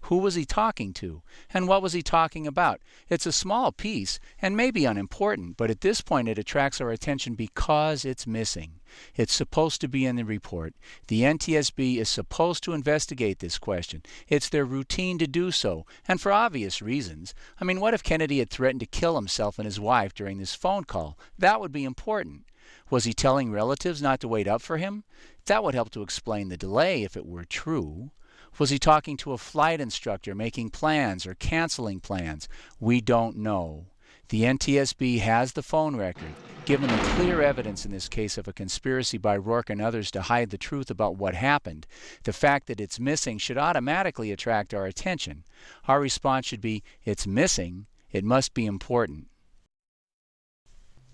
Who was he talking to? And what was he talking about? It's a small piece and maybe unimportant, but at this point it attracts our attention because it's missing. It's supposed to be in the report. The NTSB is supposed to investigate this question. It's their routine to do so, and for obvious reasons. I mean, what if Kennedy had threatened to kill himself and his wife during this phone call? That would be important. Was he telling relatives not to wait up for him? That would help to explain the delay if it were true. Was he talking to a flight instructor, making plans or canceling plans? We don't know. The NTSB has the phone record, given the clear evidence in this case of a conspiracy by Rourke and others to hide the truth about what happened. The fact that it's missing should automatically attract our attention. Our response should be, it's missing, it must be important.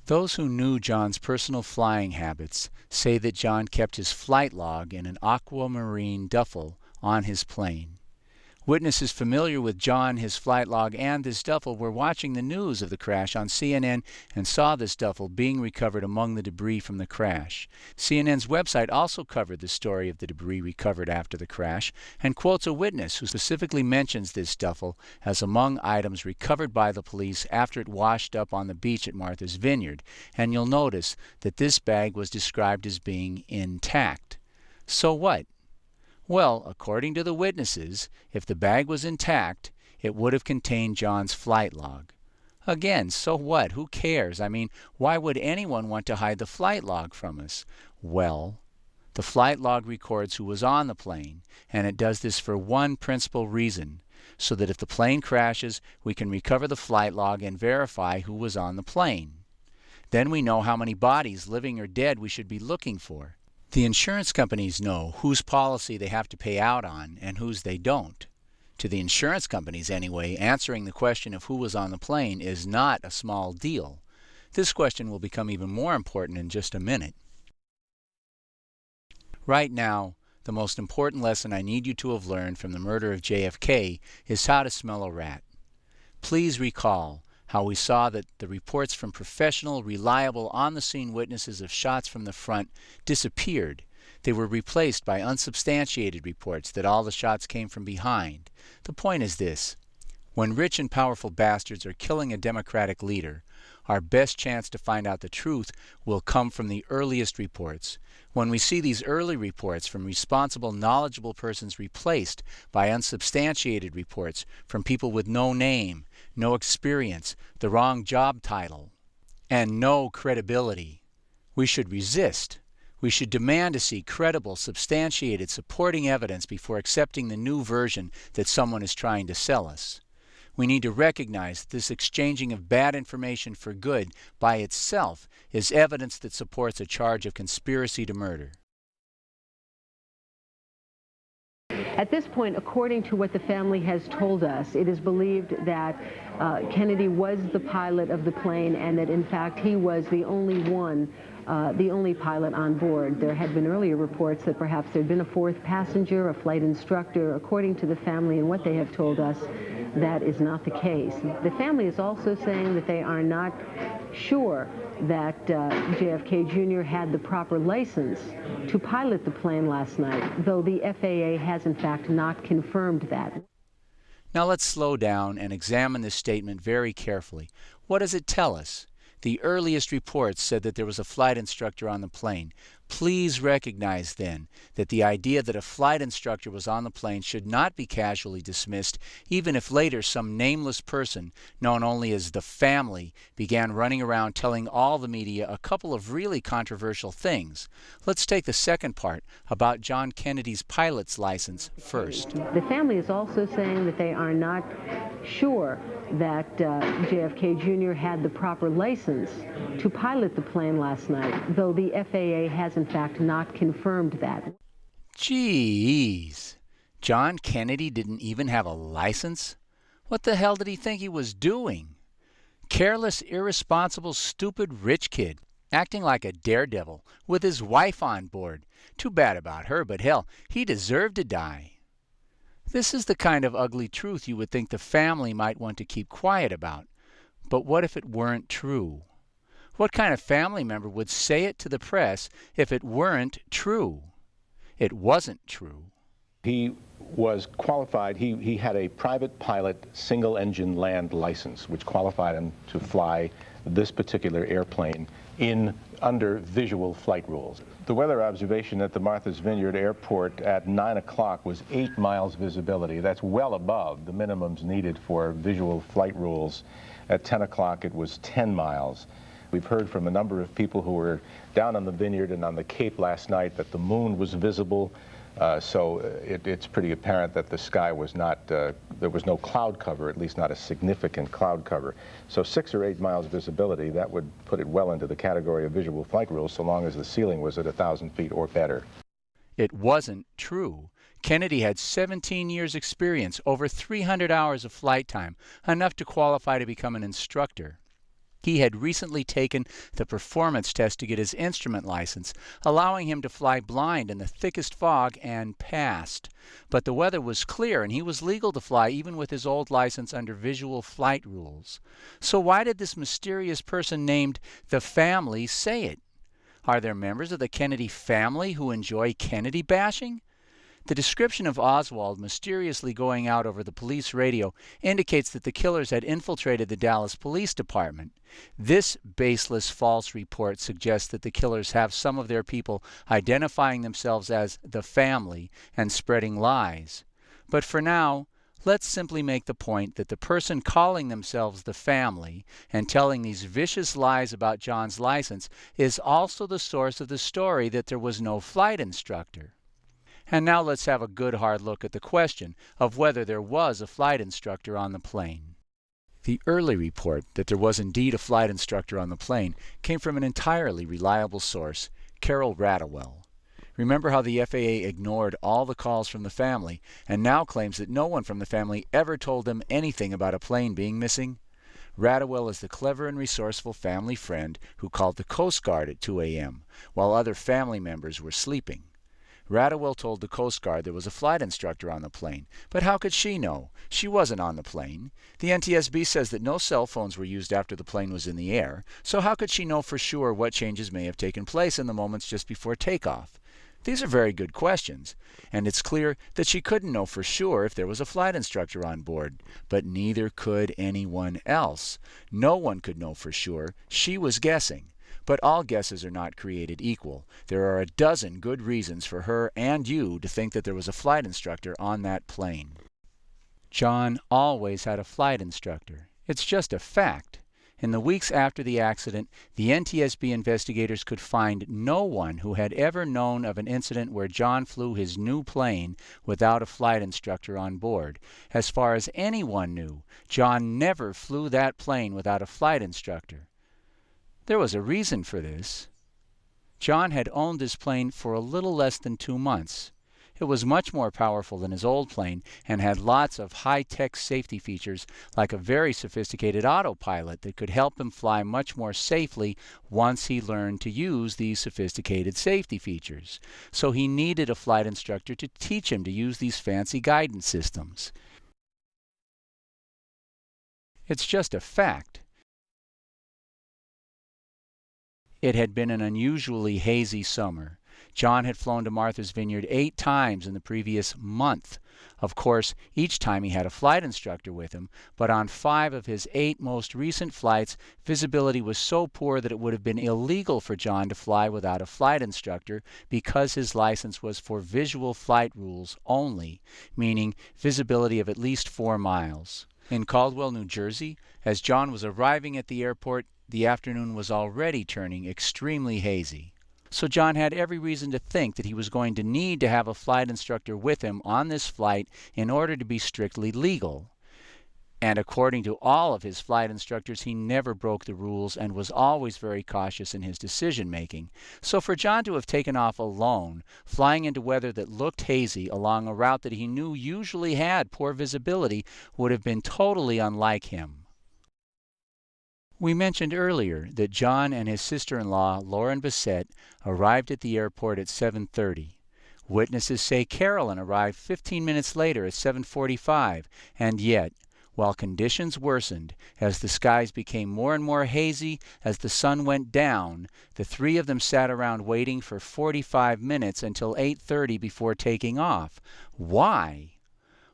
Those who knew John's personal flying habits say that John kept his flight log in an aquamarine duffel on his plane. Witnesses familiar with John, his flight log, and this duffel were watching the news of the crash on CNN and saw this duffel being recovered among the debris from the crash. CNN's website also covered the story of the debris recovered after the crash and quotes a witness who specifically mentions this duffel as among items recovered by the police after it washed up on the beach at Martha's Vineyard, and you'll notice that this bag was described as being intact. So what? Well, according to the witnesses, if the bag was intact, it would have contained John's flight log. Again, so what? Who cares? I mean, why would anyone want to hide the flight log from us? Well, the flight log records who was on the plane, and it does this for one principal reason, so that if the plane crashes, we can recover the flight log and verify who was on the plane. Then we know how many bodies, living or dead, we should be looking for. The insurance companies know whose policy they have to pay out on and whose they don't. To the insurance companies anyway, answering the question of who was on the plane is not a small deal. This question will become even more important in just a minute. Right now, the most important lesson I need you to have learned from the murder of JFK is how to smell a rat. Please recall how we saw that the reports from professional, reliable, on-the-scene witnesses of shots from the front disappeared. They were replaced by unsubstantiated reports that all the shots came from behind. The point is this: when rich and powerful bastards are killing a Democratic leader, our best chance to find out the truth will come from the earliest reports. When we see these early reports from responsible, knowledgeable persons replaced by unsubstantiated reports from people with no name, no experience, the wrong job title, and no credibility, we should resist. We should demand to see credible, substantiated, supporting evidence before accepting the new version that someone is trying to sell us. We need to recognize that this exchanging of bad information for good by itself is evidence that supports a charge of conspiracy to murder. At this point, according to what the family has told us, it is believed that Kennedy was the pilot of the plane and that, in fact, he was the only pilot on board. There had been earlier reports that perhaps there had been a fourth passenger, a flight instructor. According to the family and what they have told us, that is not the case. The family is also saying that they are not sure that JFK Jr. had the proper license to pilot the plane last night, though the FAA has in fact not confirmed that. Now let's slow down and examine this statement very carefully. What does it tell us? The earliest reports said that there was a flight instructor on the plane. Please recognize then that the idea that a flight instructor was on the plane should not be casually dismissed, even if later some nameless person, known only as the family, began running around telling all the media a couple of really controversial things. Let's take the second part about John Kennedy's pilot's license first. The family is also saying that they are not sure that JFK Jr. had the proper license to pilot the plane last night, though the FAA has in fact not confirmed that. Jeez, John Kennedy didn't even have a license? What the hell did he think he was doing? Careless, irresponsible, stupid rich kid, acting like a daredevil with his wife on board. Too bad about her, but hell, he deserved to die. This is the kind of ugly truth you would think the family might want to keep quiet about. But what if it weren't true? What kind of family member would say it to the press if it weren't true? It wasn't true. He was qualified. He had a private pilot single-engine land license, which qualified him to fly this particular airplane under visual flight rules. The weather observation at the Martha's Vineyard Airport at 9 o'clock was 8 miles visibility. That's well above the minimums needed for visual flight rules. At 10 o'clock, it was 10 miles. We've heard from a number of people who were down on the vineyard and on the Cape last night that the moon was visible. So it's pretty apparent that the sky was not, there was no cloud cover, at least not a significant cloud cover. So 6 or 8 miles visibility, that would put it well into the category of visual flight rules so long as the ceiling was at 1,000 feet or better. It wasn't true. Kennedy had 17 years experience, over 300 hours of flight time, enough to qualify to become an instructor. He had recently taken the performance test to get his instrument license, allowing him to fly blind in the thickest fog, and passed. But the weather was clear, and he was legal to fly even with his old license under visual flight rules. So why did this mysterious person named the family say it? Are there members of the Kennedy family who enjoy Kennedy bashing? The description of Oswald mysteriously going out over the police radio indicates that the killers had infiltrated the Dallas Police Department. This baseless false report suggests that the killers have some of their people identifying themselves as the family and spreading lies. But for now, let's simply make the point that the person calling themselves the family and telling these vicious lies about John's license is also the source of the story that there was no flight instructor. And now let's have a good hard look at the question of whether there was a flight instructor on the plane. The early report that there was indeed a flight instructor on the plane came from an entirely reliable source, Carol Radowell. Remember how the FAA ignored all the calls from the family and now claims that no one from the family ever told them anything about a plane being missing? Radowell is the clever and resourceful family friend who called the Coast Guard at 2 a.m. while other family members were sleeping. Radowell told the Coast Guard there was a flight instructor on the plane, but how could she know? She wasn't on the plane. The NTSB says that no cell phones were used after the plane was in the air, so how could she know for sure what changes may have taken place in the moments just before takeoff? These are very good questions, and it's clear that she couldn't know for sure if there was a flight instructor on board, but neither could anyone else. No one could know for sure. She was guessing. But all guesses are not created equal. There are a dozen good reasons for her and you to think that there was a flight instructor on that plane. John always had a flight instructor. It's just a fact. In the weeks after the accident, the NTSB investigators could find no one who had ever known of an incident where John flew his new plane without a flight instructor on board. As far as anyone knew, John never flew that plane without a flight instructor. There was a reason for this. John had owned this plane for a little less than 2 months. It was much more powerful than his old plane and had lots of high-tech safety features like a very sophisticated autopilot that could help him fly much more safely once he learned to use these sophisticated safety features. So he needed a flight instructor to teach him to use these fancy guidance systems. It's just a fact. It had been an unusually hazy summer. John had flown to Martha's Vineyard 8 times in the previous month. Of course, each time he had a flight instructor with him, but on 5 of his 8 most recent flights, visibility was so poor that it would have been illegal for John to fly without a flight instructor because his license was for visual flight rules only, meaning visibility of at least 4 miles. In Caldwell, New Jersey, as John was arriving at the airport, the afternoon was already turning extremely hazy. So John had every reason to think that he was going to need to have a flight instructor with him on this flight in order to be strictly legal. And according to all of his flight instructors, he never broke the rules and was always very cautious in his decision-making. So for John to have taken off alone, flying into weather that looked hazy along a route that he knew usually had poor visibility, would have been totally unlike him. We mentioned earlier that John and his sister-in-law, Lauren Bissett, arrived at the airport at 7:30. Witnesses say Carolyn arrived 15 minutes later at 7:45, and yet, while conditions worsened, as the skies became more and more hazy as the sun went down, the three of them sat around waiting for 45 minutes until 8:30 before taking off. Why?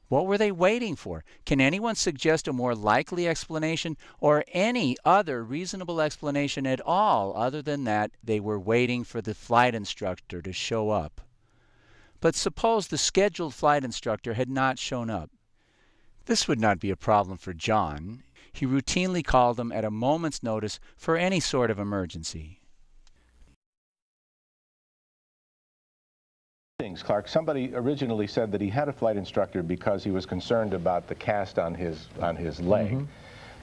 What were they waiting for? Can anyone suggest a more likely explanation or any other reasonable explanation at all other than that they were waiting for the flight instructor to show up? But suppose the scheduled flight instructor had not shown up. This would not be a problem for John. He routinely called them at a moment's notice for any sort of emergency. Clark, somebody originally said that he had a flight instructor because he was concerned about the cast on his leg. Mm-hmm.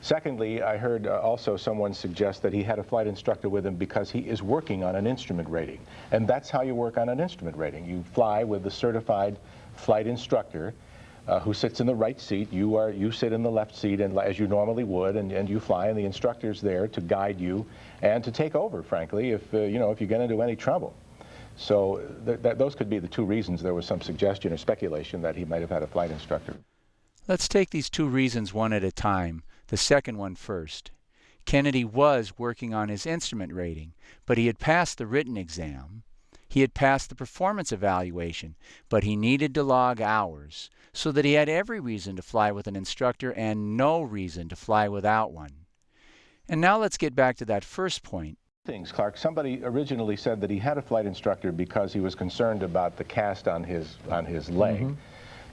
Secondly, I heard also someone suggest that he had a flight instructor with him because he is working on an instrument rating. And that's how you work on an instrument rating. You fly with a certified flight instructor who sits in the right seat. You sit in the left seat, and as you normally would, and you fly, and the instructor's there to guide you and to take over, frankly, if you get into any trouble. So those could be the two reasons there was some suggestion or speculation that he might have had a flight instructor. Let's take these two reasons one at a time. The second one first. Kennedy was working on his instrument rating, but he had passed the written exam. He had passed the performance evaluation, but he needed to log hours, so that he had every reason to fly with an instructor and no reason to fly without one. And now let's get back to that first point. Clark, somebody originally said that he had a flight instructor because he was concerned about the cast on his leg. Mm-hmm.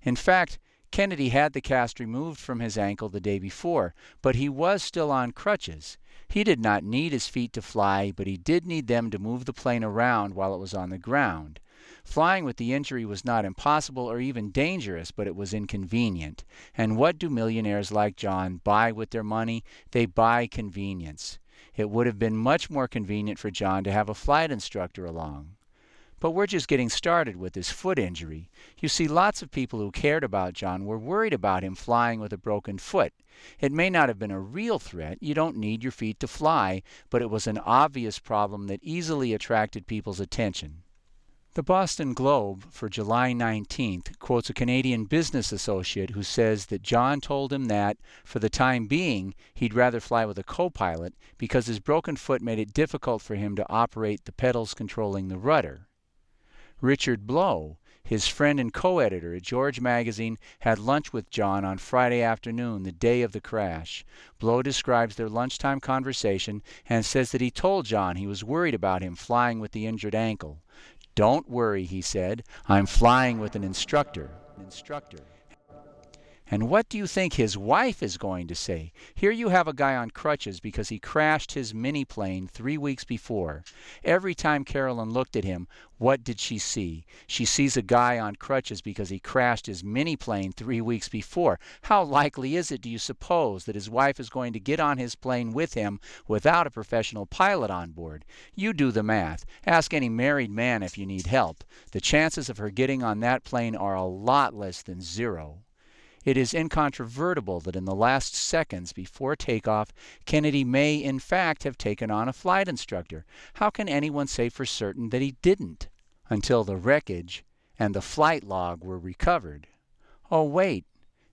In fact, Kennedy had the cast removed from his ankle the day before, but he was still on crutches. He did not need his feet to fly, but he did need them to move the plane around while it was on the ground. Flying with the injury was not impossible or even dangerous, but it was inconvenient. And what do millionaires like John buy with their money? They buy convenience. It would have been much more convenient for John to have a flight instructor along. But we're just getting started with his foot injury. You see, lots of people who cared about John were worried about him flying with a broken foot. It may not have been a real threat. You don't need your feet to fly, but it was an obvious problem that easily attracted people's attention. The Boston Globe for July 19th quotes a Canadian business associate who says that John told him that, for the time being, he'd rather fly with a co-pilot because his broken foot made it difficult for him to operate the pedals controlling the rudder. Richard Blow, his friend and co-editor at George Magazine, had lunch with John on Friday afternoon, the day of the crash. Blow describes their lunchtime conversation and says that he told John he was worried about him flying with the injured ankle. "Don't worry," he said. "I'm flying with an instructor." And what do you think his wife is going to say? Here you have a guy on crutches because he crashed his mini-plane 3 weeks before. Every time Carolyn looked at him, what did she see? She sees a guy on crutches because he crashed his mini-plane 3 weeks before. How likely is it, do you suppose, that his wife is going to get on his plane with him without a professional pilot on board? You do the math. Ask any married man if you need help. The chances of her getting on that plane are a lot less than zero. It is incontrovertible that in the last seconds before takeoff, Kennedy may in fact have taken on a flight instructor. How can anyone say for certain that he didn't? Until the wreckage and the flight log were recovered. Oh wait,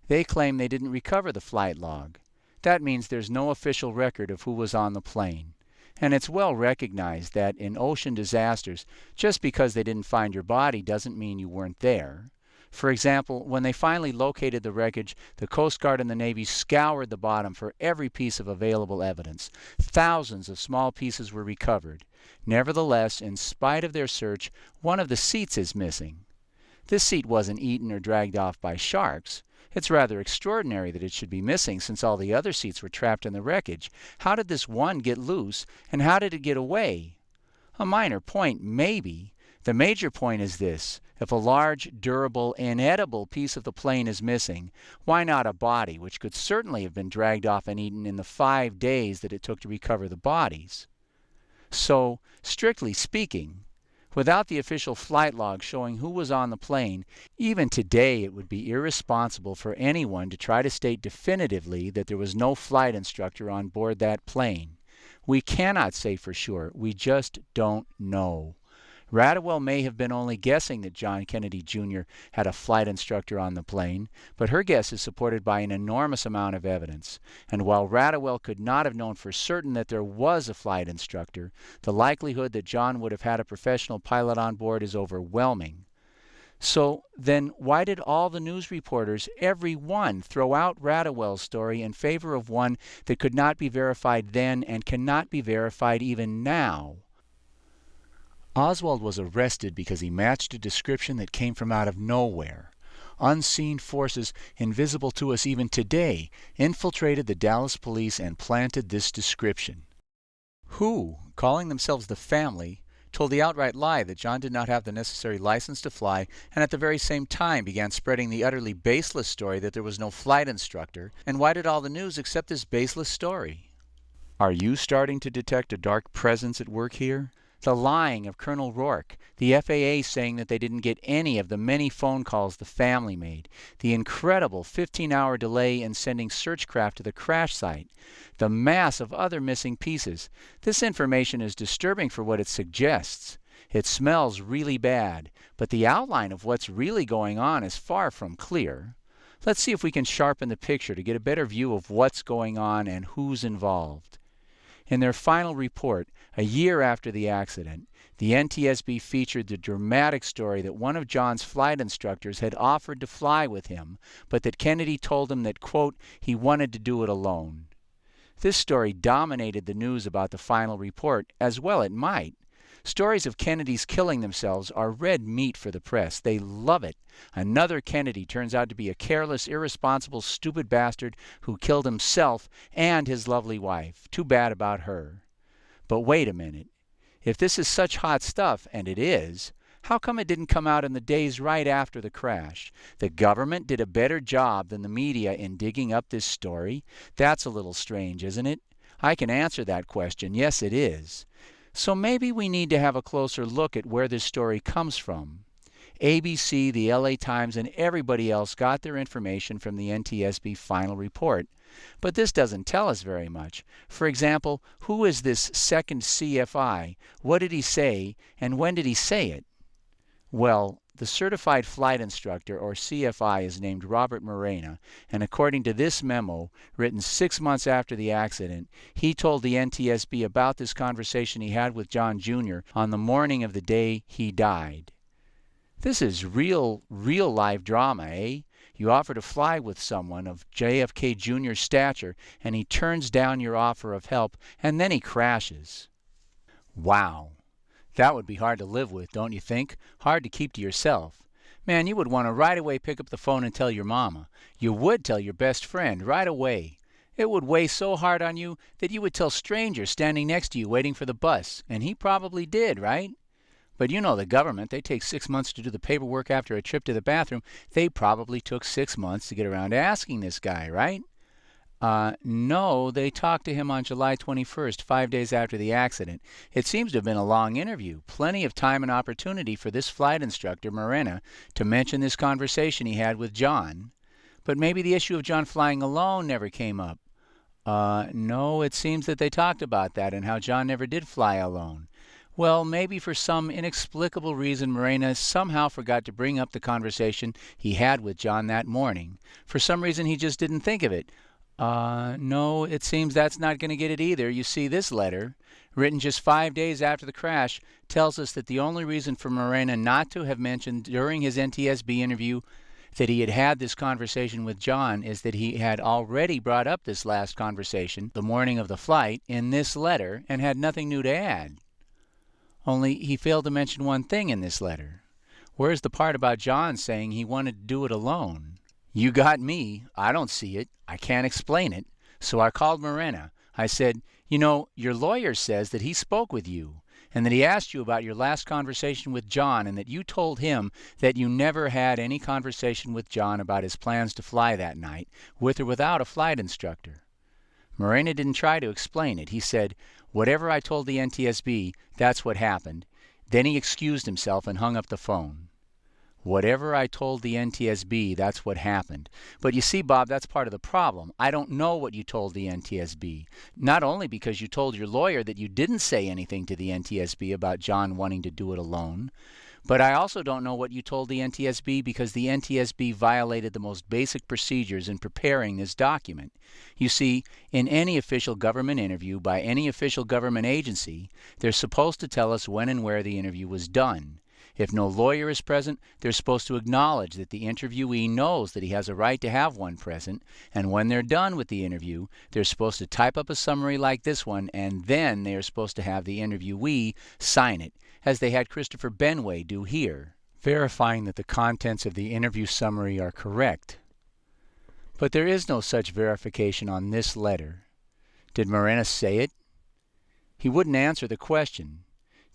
they claim they didn't recover the flight log. That means there's no official record of who was on the plane. And it's well recognized that in ocean disasters, just because they didn't find your body doesn't mean you weren't there. For example, when they finally located the wreckage, the Coast Guard and the Navy scoured the bottom for every piece of available evidence. Thousands of small pieces were recovered. Nevertheless, in spite of their search, one of the seats is missing. This seat wasn't eaten or dragged off by sharks. It's rather extraordinary that it should be missing since all the other seats were trapped in the wreckage. How did this one get loose, and how did it get away? A minor point, maybe. The major point is this: if a large, durable, inedible piece of the plane is missing, why not a body, which could certainly have been dragged off and eaten in the 5 days that it took to recover the bodies? So, strictly speaking, Without the official flight log showing who was on the plane, even today it would be irresponsible for anyone to try to state definitively that there was no flight instructor on board that plane. We cannot say for sure. We just don't know. Radwell may have been only guessing that John Kennedy Jr. had a flight instructor on the plane, but her guess is supported by an enormous amount of evidence. And while Radwell could not have known for certain that there was a flight instructor, the likelihood that John would have had a professional pilot on board is overwhelming. So then why did all the news reporters, every one, throw out Radwell's story in favor of one that could not be verified then and cannot be verified even now? Oswald was arrested because he matched a description that came from out of nowhere. Unseen forces, invisible to us even today, infiltrated the Dallas police and planted this description. Who, calling themselves the family, told the outright lie that John did not have the necessary license to fly, and at the very same time began spreading the utterly baseless story that there was no flight instructor? And why did all the news accept this baseless story? Are you starting to detect a dark presence at work here? The lying of Colonel Rourke, the FAA saying that they didn't get any of the many phone calls the family made, the incredible 15-hour delay in sending search craft to the crash site, the mass of other missing pieces. This information is disturbing for what it suggests. It smells really bad, but the outline of what's really going on is far from clear. Let's see if we can sharpen the picture to get a better view of what's going on and who's involved. In their final report, a year after the accident, the NTSB featured the dramatic story that one of John's flight instructors had offered to fly with him, but that Kennedy told him that, quote, he wanted to do it alone. This story dominated the news about the final report, as well it might. Stories of Kennedys killing themselves are red meat for the press. They love it. Another Kennedy turns out to be a careless, irresponsible, stupid bastard who killed himself and his lovely wife. Too bad about her. But wait a minute. If this is such hot stuff, and it is, how come it didn't come out in the days right after the crash? The government did a better job than the media in digging up this story? That's a little strange, isn't it? I can answer that question. Yes, it is. So maybe we need to have a closer look at where this story comes from. ABC, the LA Times, and everybody else got their information from the NTSB final report. But this doesn't tell us very much. For example, who is this second CFI? What did he say, and when did he say it? Well, the Certified Flight Instructor, or CFI, is named Robert Morena, and according to this memo, written 6 months after the accident, he told the NTSB about this conversation he had with John Jr. on the morning of the day he died. This is real live drama, eh? You offer to fly with someone of JFK Jr.'s stature, and he turns down your offer of help, and then he crashes. Wow. That would be hard to live with, don't you think? Hard to keep to yourself. Man, you would want to right away pick up the phone and tell your mama. You would tell your best friend right away. It would weigh so hard on you that you would tell strangers standing next to you waiting for the bus. And he probably did, right? But you know the government, they take 6 months to do the paperwork after a trip to the bathroom. They probably took 6 months to get around to asking this guy, right? No, they talked to him on July 21st, 5 days after the accident. It seems to have been a long interview, plenty of time and opportunity for this flight instructor, Morena, to mention this conversation he had with John. But maybe the issue of John flying alone never came up. No, it seems that they talked about that and how John never did fly alone. Well, maybe for some inexplicable reason Morena somehow forgot to bring up the conversation he had with John that morning. For some reason he just didn't think of it. No, it seems that's not going to get it either. You see, this letter, written just 5 days after the crash, tells us that the only reason for Morena not to have mentioned during his NTSB interview that he had had this conversation with John is that he had already brought up this last conversation the morning of the flight in this letter and had nothing new to add. Only he failed to mention one thing in this letter. Where's the part about John saying he wanted to do it alone? You got me. I don't see it. I can't explain it. So I called Morena. I said, you know, your lawyer says that he spoke with you and that he asked you about your last conversation with John and that you told him that you never had any conversation with John about his plans to fly that night, with or without a flight instructor. Morena didn't try to explain it. He said, whatever I told the NTSB, that's what happened. Then he excused himself and hung up the phone. Whatever I told the NTSB, that's what happened. But you see, Bob, that's part of the problem. I don't know what you told the NTSB. Not only because you told your lawyer that you didn't say anything to the NTSB about John wanting to do it alone, but I also don't know what you told the NTSB because the NTSB violated the most basic procedures in preparing this document. You see, in any official government interview by any official government agency, they're supposed to tell us when and where the interview was done. If no lawyer is present, they're supposed to acknowledge that the interviewee knows that he has a right to have one present, and when they're done with the interview, they're supposed to type up a summary like this one, and then they are supposed to have the interviewee sign it, as they had Christopher Benway do here, verifying that the contents of the interview summary are correct. But there is no such verification on this letter. Did Morena say it? He wouldn't answer the question.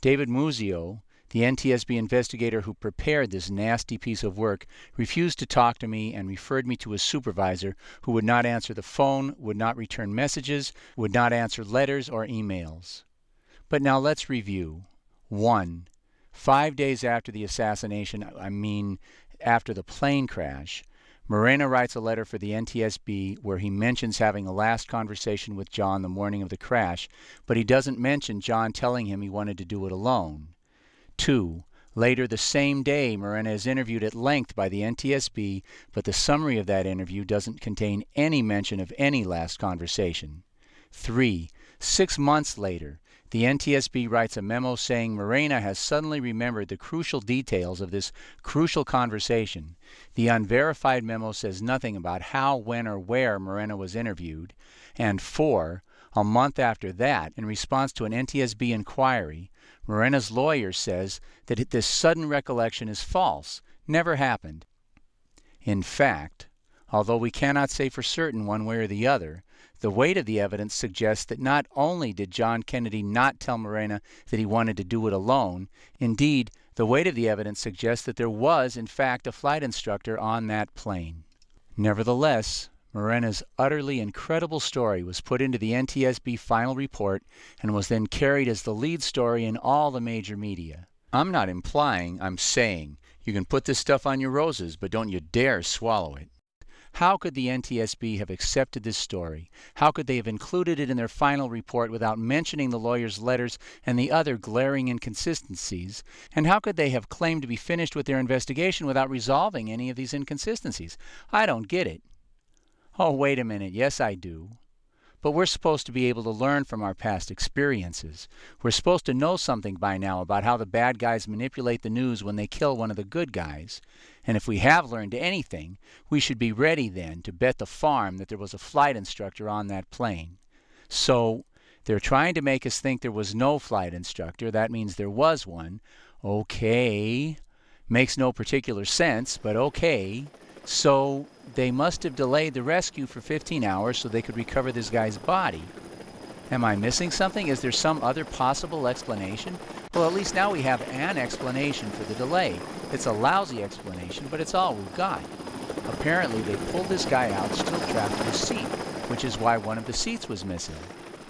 David Muzio, the NTSB investigator who prepared this nasty piece of work, refused to talk to me and referred me to his supervisor, who would not answer the phone, would not return messages, would not answer letters or emails. But now let's review. 1. 5 days after the assassination, after the plane crash, Morena writes a letter for the NTSB where he mentions having a last conversation with John the morning of the crash, but he doesn't mention John telling him he wanted to do it alone. 2. Later the same day, Morena is interviewed at length by the NTSB, but the summary of that interview doesn't contain any mention of any last conversation. 3. 6 months later, the NTSB writes a memo saying Morena has suddenly remembered the crucial details of this crucial conversation. The unverified memo says nothing about how, when, or where Morena was interviewed. And 4. A month after that, in response to an NTSB inquiry, Morena's lawyer says that this sudden recollection is false, never happened. In fact, although we cannot say for certain one way or the other, the weight of the evidence suggests that not only did John Kennedy not tell Morena that he wanted to do it alone, indeed, the weight of the evidence suggests that there was, in fact, a flight instructor on that plane. Nevertheless, Morena's utterly incredible story was put into the NTSB final report and was then carried as the lead story in all the major media. I'm not implying, I'm saying, you can put this stuff on your roses, but don't you dare swallow it. How could the NTSB have accepted this story? How could they have included it in their final report without mentioning the lawyer's letters and the other glaring inconsistencies? And how could they have claimed to be finished with their investigation without resolving any of these inconsistencies? I don't get it. Oh, wait a minute. Yes, I do. But we're supposed to be able to learn from our past experiences. We're supposed to know something by now about how the bad guys manipulate the news when they kill one of the good guys. And if we have learned anything, we should be ready then to bet the farm that there was a flight instructor on that plane. So, they're trying to make us think there was no flight instructor. That means there was one. Okay. Makes no particular sense, but okay. So, they must have delayed the rescue for 15 hours so they could recover this guy's body. Am I missing something? Is there some other possible explanation? Well, at least now we have an explanation for the delay. It's a lousy explanation, but it's all we've got. Apparently, they pulled this guy out still trapped in his seat, which is why one of the seats was missing.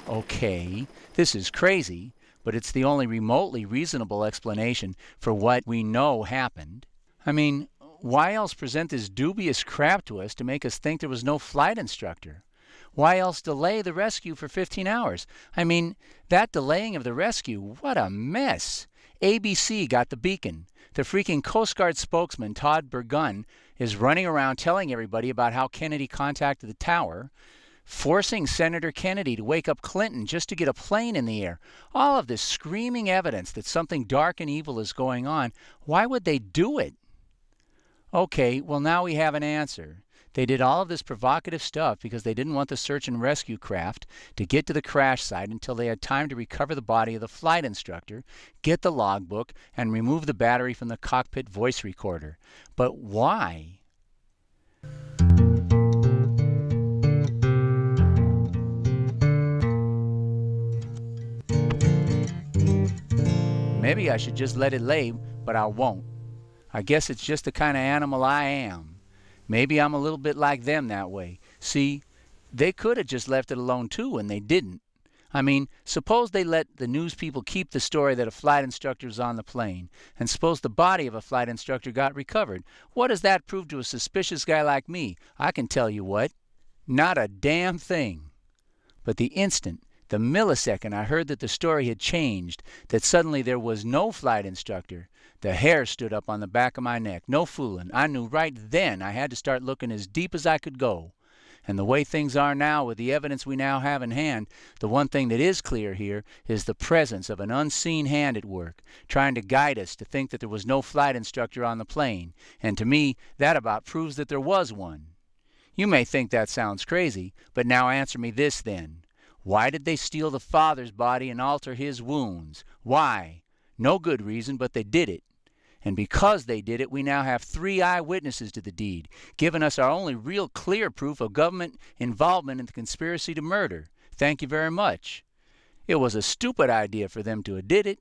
Okay, this is crazy, but it's the only remotely reasonable explanation for what we know happened. I mean, why else present this dubious crap to us to make us think there was no flight instructor? Why else delay the rescue for 15 hours? I mean, that delaying of the rescue, what a mess. ABC got the beacon. The freaking Coast Guard spokesman, Todd Burgun, is running around telling everybody about how Kennedy contacted the tower, forcing Senator Kennedy to wake up Clinton just to get a plane in the air. All of this screaming evidence that something dark and evil is going on. Why would they do it? Okay, well now we have an answer. They did all of this provocative stuff because they didn't want the search and rescue craft to get to the crash site until they had time to recover the body of the flight instructor, get the logbook, and remove the battery from the cockpit voice recorder. But why? Maybe I should just let it lay, but I won't. I guess it's just the kind of animal I am. Maybe I'm a little bit like them that way. See, they could have just left it alone too, and they didn't. I mean, suppose they let the news people keep the story that a flight instructor was on the plane, and suppose the body of a flight instructor got recovered. What does that prove to a suspicious guy like me? I can tell you what. Not a damn thing. But the millisecond I heard that the story had changed, that suddenly there was no flight instructor, the hair stood up on the back of my neck. No fooling. I knew right then I had to start looking as deep as I could go. And the way things are now, with the evidence we now have in hand, the one thing that is clear here is the presence of an unseen hand at work, trying to guide us to think that there was no flight instructor on the plane. And to me, that about proves that there was one. You may think that sounds crazy, but now answer me this then. Why did they steal the father's body and alter his wounds? Why? No good reason, but they did it. And because they did it, we now have 3 eyewitnesses to the deed, giving us our only real clear proof of government involvement in the conspiracy to murder. Thank you very much. It was a stupid idea for them to have did it.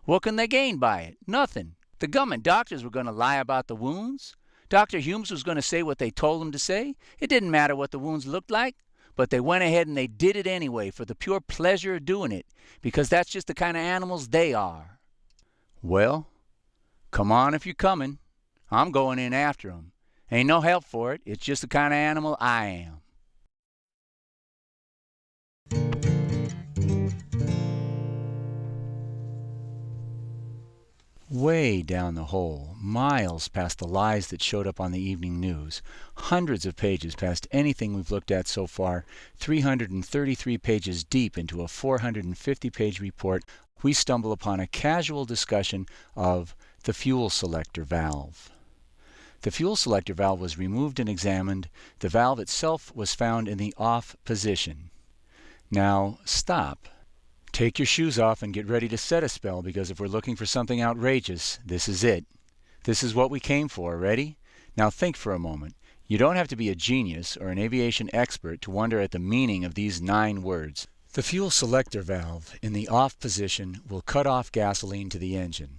What can they gain by it? Nothing. The government doctors were going to lie about the wounds. Dr. Humes was going to say what they told him to say. It didn't matter what the wounds looked like. But they went ahead and they did it anyway for the pure pleasure of doing it, because that's just the kind of animals they are. Well, come on if you're coming. I'm going in after 'em. Ain't no help for it. It's just the kind of animal I am. Way down the hole, miles past the lies that showed up on the evening news, hundreds of pages past anything we've looked at so far, 333 pages deep into a 450-page report, we stumble upon a casual discussion of the fuel selector valve. The fuel selector valve was removed and examined. The valve itself was found in the off position. Now, stop. Take your shoes off and get ready to set a spell, because if we're looking for something outrageous, this is it. This is what we came for. Ready? Now think for a moment. You don't have to be a genius or an aviation expert to wonder at the meaning of these 9 words. The fuel selector valve in the off position will cut off gasoline to the engine.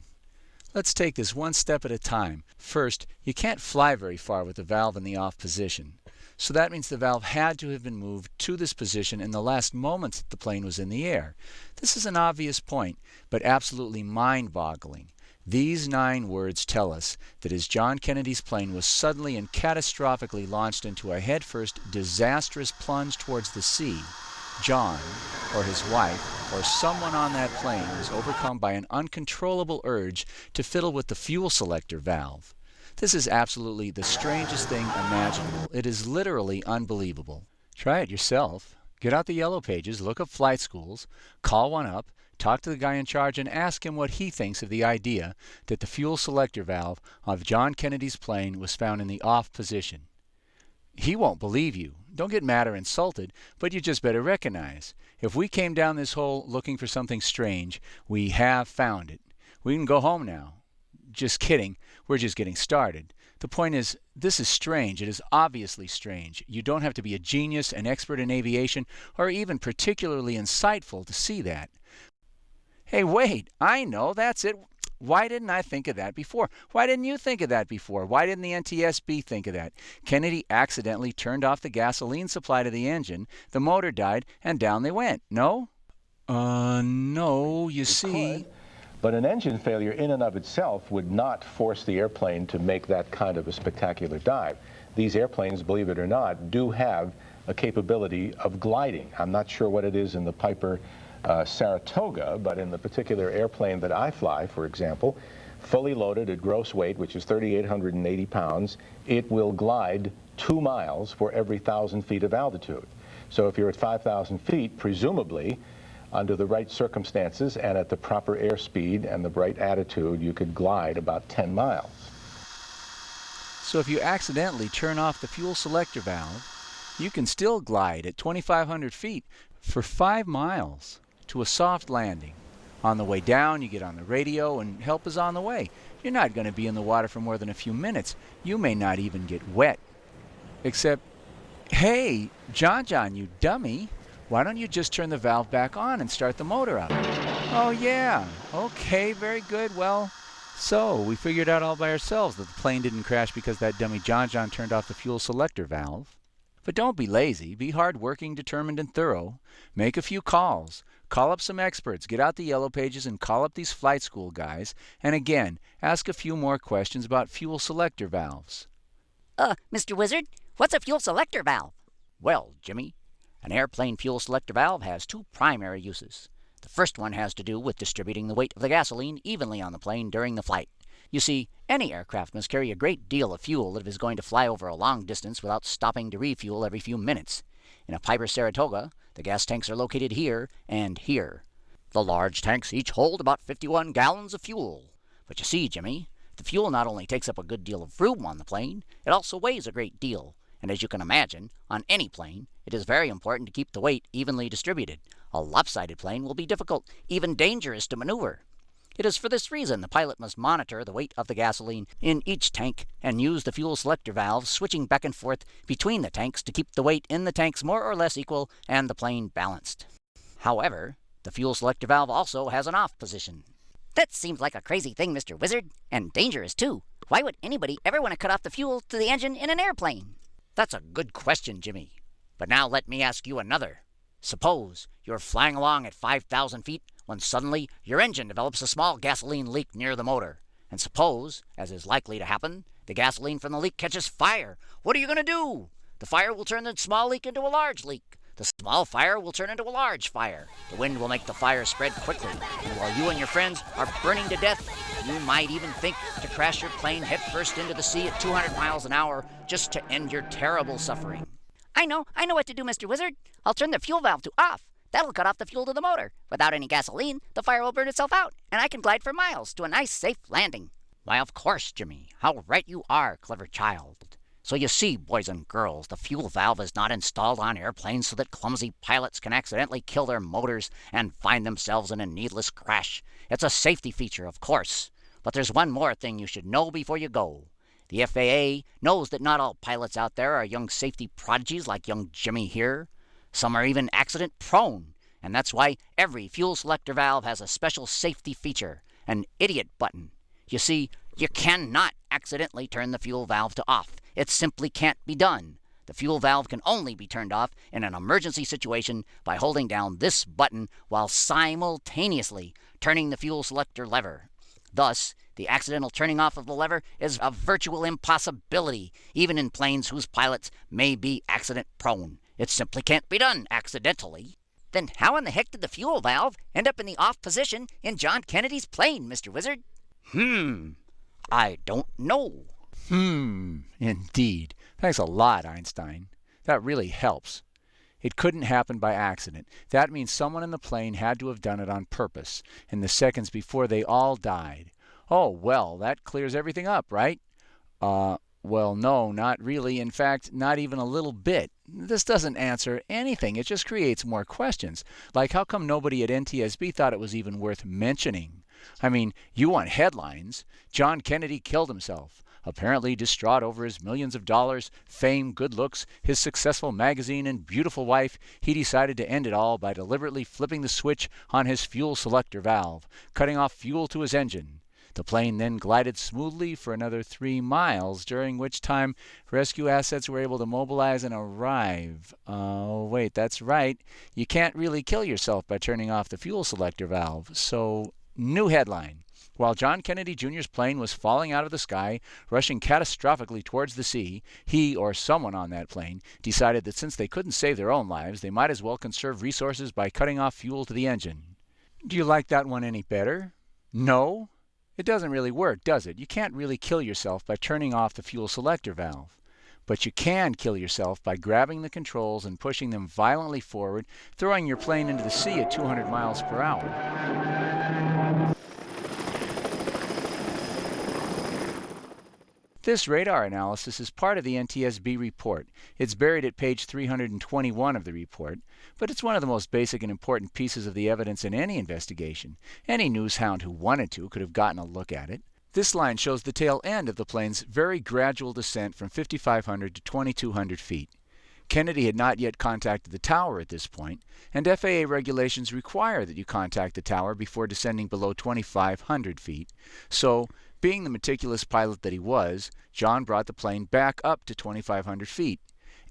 Let's take this one step at a time. First, you can't fly very far with the valve in the off position. So that means the valve had to have been moved to this position in the last moments that the plane was in the air. This is an obvious point, but absolutely mind-boggling. These 9 words tell us that as John Kennedy's plane was suddenly and catastrophically launched into a headfirst disastrous plunge towards the sea, John, or his wife, or someone on that plane was overcome by an uncontrollable urge to fiddle with the fuel selector valve. This is absolutely the strangest thing imaginable. It is literally unbelievable. Try it yourself. Get out the yellow pages, look up flight schools, call one up, talk to the guy in charge, and ask him what he thinks of the idea that the fuel selector valve of John Kennedy's plane was found in the off position. He won't believe you. Don't get mad or insulted, but you just better recognize, if we came down this hole looking for something strange, we have found it. We can go home now. Just kidding. We're just getting started. The point is, this is strange. It is obviously strange. You don't have to be a genius, an expert in aviation, or even particularly insightful to see that. Hey, wait, I know, that's it. Why didn't I think of that before? Why didn't you think of that before? Why didn't the NTSB think of that? Kennedy accidentally turned off the gasoline supply to the engine, the motor died, and down they went. No? No, you see... But an engine failure in and of itself would not force the airplane to make that kind of a spectacular dive. These airplanes, believe it or not, do have a capability of gliding. I'm not sure what it is in the Piper Saratoga, but in the particular airplane that I fly, for example, fully loaded at gross weight, which is 3,880 pounds, it will glide 2 miles for every 1,000 feet of altitude. So if you're at 5,000 feet, presumably, under the right circumstances and at the proper airspeed and the right attitude, you could glide about 10 miles. So if you accidentally turn off the fuel selector valve, you can still glide at 2,500 feet for 5 miles to a soft landing. On the way down, you get on the radio and help is on the way. You're not going to be in the water for more than a few minutes. You may not even get wet. Except, hey, John, you dummy. Why don't you just turn the valve back on and start the motor up? Oh yeah, okay, very good. Well, so we figured out all by ourselves that the plane didn't crash because that dummy John turned off the fuel selector valve. But don't be lazy. Be hard-working, determined, and thorough. Make a few calls. Call up some experts. Get out the yellow pages and call up these flight school guys. And again, ask a few more questions about fuel selector valves. Mr. Wizard, what's a fuel selector valve? Well, Jimmy, an airplane fuel selector valve has two primary uses. The first one has to do with distributing the weight of the gasoline evenly on the plane during the flight. You see, any aircraft must carry a great deal of fuel if it is going to fly over a long distance without stopping to refuel every few minutes. In a Piper Saratoga, the gas tanks are located here and here. The large tanks each hold about 51 gallons of fuel. But you see, Jimmy, the fuel not only takes up a good deal of room on the plane, it also weighs a great deal. And as you can imagine, on any plane, it is very important to keep the weight evenly distributed. A lopsided plane will be difficult, even dangerous to maneuver. It is for this reason the pilot must monitor the weight of the gasoline in each tank and use the fuel selector valves switching back and forth between the tanks to keep the weight in the tanks more or less equal and the plane balanced. However, the fuel selector valve also has an off position. That seems like a crazy thing, Mr. Wizard, and dangerous too. Why would anybody ever want to cut off the fuel to the engine in an airplane? That's a good question, Jimmy. But now let me ask you another. Suppose you're flying along at 5,000 feet when suddenly your engine develops a small gasoline leak near the motor. And suppose, as is likely to happen, the gasoline from the leak catches fire. What are you going to do? The fire will turn the small leak into a large leak. The small fire will turn into a large fire. The wind will make the fire spread quickly. And while you and your friends are burning to death, you might even think to crash your plane headfirst into the sea at 200 miles an hour just to end your terrible suffering. I know what to do, Mr. Wizard. I'll turn the fuel valve to off. That'll cut off the fuel to the motor. Without any gasoline, the fire will burn itself out, and I can glide for miles to a nice, safe landing. Why, of course, Jimmy. How right you are, clever child. So you see, boys and girls, the fuel valve is not installed on airplanes so that clumsy pilots can accidentally kill their motors and find themselves in a needless crash. It's a safety feature, of course. But there's one more thing you should know before you go. The FAA knows that not all pilots out there are young safety prodigies like young Jimmy here. Some are even accident-prone, and that's why every fuel selector valve has a special safety feature, an idiot button. You see, you cannot accidentally turn the fuel valve to off. It simply can't be done. The fuel valve can only be turned off in an emergency situation by holding down this button while simultaneously turning the fuel selector lever. Thus, the accidental turning off of the lever is a virtual impossibility, even in planes whose pilots may be accident-prone. It simply can't be done accidentally. Then how in the heck did the fuel valve end up in the off position in John Kennedy's plane, Mr. Wizard? I don't know. Indeed. Thanks a lot, Einstein. That really helps. It couldn't happen by accident. That means someone in the plane had to have done it on purpose, in the seconds before they all died. Oh, well, that clears everything up, right? Well, no, not really. In fact, not even a little bit. This doesn't answer anything. It just creates more questions. Like, how come nobody at NTSB thought it was even worth mentioning? I mean, you want headlines. John Kennedy killed himself. Apparently distraught over his millions of dollars, fame, good looks, his successful magazine, and beautiful wife, he decided to end it all by deliberately flipping the switch on his fuel selector valve, cutting off fuel to his engine. The plane then glided smoothly for another 3 miles, during which time rescue assets were able to mobilize and arrive. Oh, wait, that's right. You can't really kill yourself by turning off the fuel selector valve. So, new headline. While John Kennedy Jr.'s plane was falling out of the sky, rushing catastrophically towards the sea, he, or someone on that plane, decided that since they couldn't save their own lives, they might as well conserve resources by cutting off fuel to the engine. Do you like that one any better? No? It doesn't really work, does it? You can't really kill yourself by turning off the fuel selector valve. But you can kill yourself by grabbing the controls and pushing them violently forward, throwing your plane into the sea at 200 miles per hour. This radar analysis is part of the NTSB report. It's buried at page 321 of the report, but it's one of the most basic and important pieces of the evidence in any investigation. Any newshound who wanted to could have gotten a look at it. This line shows the tail end of the plane's very gradual descent from 5,500 to 2,200 feet. Kennedy had not yet contacted the tower at this point, and FAA regulations require that you contact the tower before descending below 2,500 feet. So, being the meticulous pilot that he was, John brought the plane back up to 2,500 feet.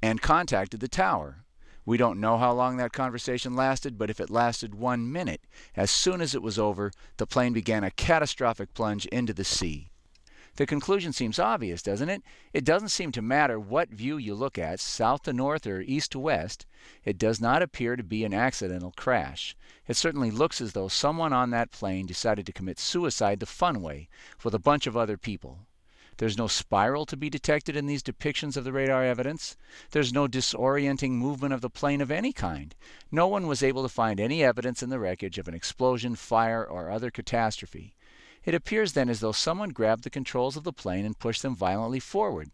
and contacted the tower. We don't know how long that conversation lasted, but if it lasted 1 minute, as soon as it was over, the plane began a catastrophic plunge into the sea. The conclusion seems obvious, doesn't it? It doesn't seem to matter what view you look at, south to north or east to west. It does not appear to be an accidental crash. It certainly looks as though someone on that plane decided to commit suicide the fun way, with a bunch of other people. There's no spiral to be detected in these depictions of the radar evidence. There's no disorienting movement of the plane of any kind. No one was able to find any evidence in the wreckage of an explosion, fire, or other catastrophe. It appears then as though someone grabbed the controls of the plane and pushed them violently forward.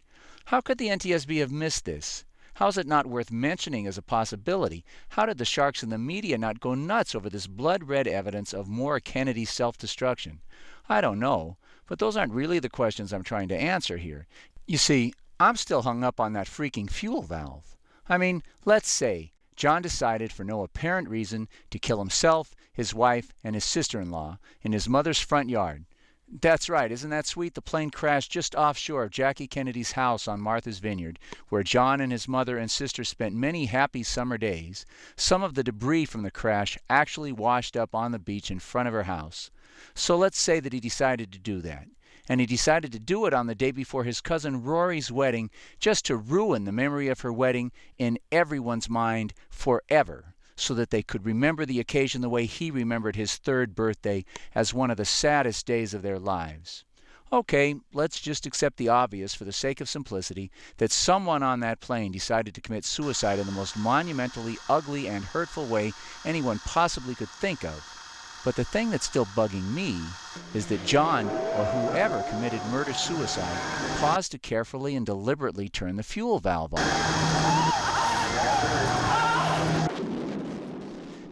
How could the NTSB have missed this? How is it not worth mentioning as a possibility? How did the sharks in the media not go nuts over this blood-red evidence of more Kennedy's self-destruction? I don't know, but those aren't really the questions I'm trying to answer here. You see, I'm still hung up on that freaking fuel valve. I mean, let's say John decided for no apparent reason to kill himself, his wife, and his sister-in-law in his mother's front yard. That's right, isn't that sweet? The plane crashed just offshore of Jackie Kennedy's house on Martha's Vineyard, where John and his mother and sister spent many happy summer days. Some of the debris from the crash actually washed up on the beach in front of her house. So let's say that he decided to do that. And he decided to do it on the day before his cousin Rory's wedding, just to ruin the memory of her wedding in everyone's mind forever, so that they could remember the occasion the way he remembered his 3rd birthday as one of the saddest days of their lives. Okay, let's just accept the obvious for the sake of simplicity, that someone on that plane decided to commit suicide in the most monumentally ugly and hurtful way anyone possibly could think of. But the thing that's still bugging me is that John, or whoever committed murder-suicide, paused to carefully and deliberately turn the fuel valve on.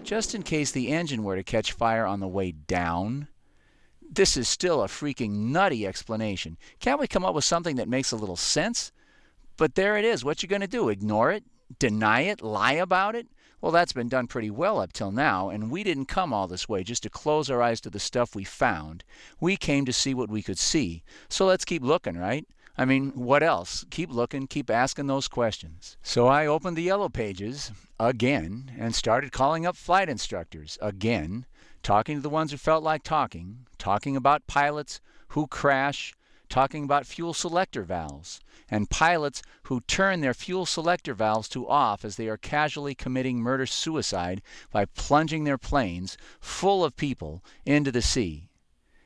Just in case the engine were to catch fire on the way down. This is still a freaking nutty explanation. Can't we come up with something that makes a little sense? But there it is. What you going to do? Ignore it? Deny it? Lie about it? Well, that's been done pretty well up till now, and we didn't come all this way just to close our eyes to the stuff we found. We came to see what we could see. So let's keep looking, right? I mean, what else? Keep looking, keep asking those questions. So I opened the Yellow Pages again and started calling up flight instructors again, talking to the ones who felt like talking about pilots who crash, talking about fuel selector valves, and pilots who turn their fuel selector valves to off as they are casually committing murder-suicide by plunging their planes, full of people, into the sea.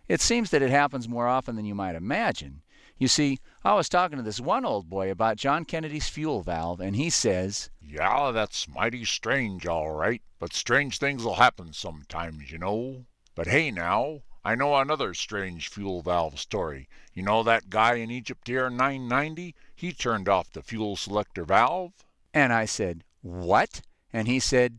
It seems that it happens more often than you might imagine. You see, I was talking to this one old boy about John Kennedy's fuel valve, and he says, "Yeah, that's mighty strange, all right, but strange things will happen sometimes, you know. But hey now, I know another strange fuel valve story. You know that guy in Egypt Air 990? He turned off the fuel selector valve." And I said, "What?" And he said,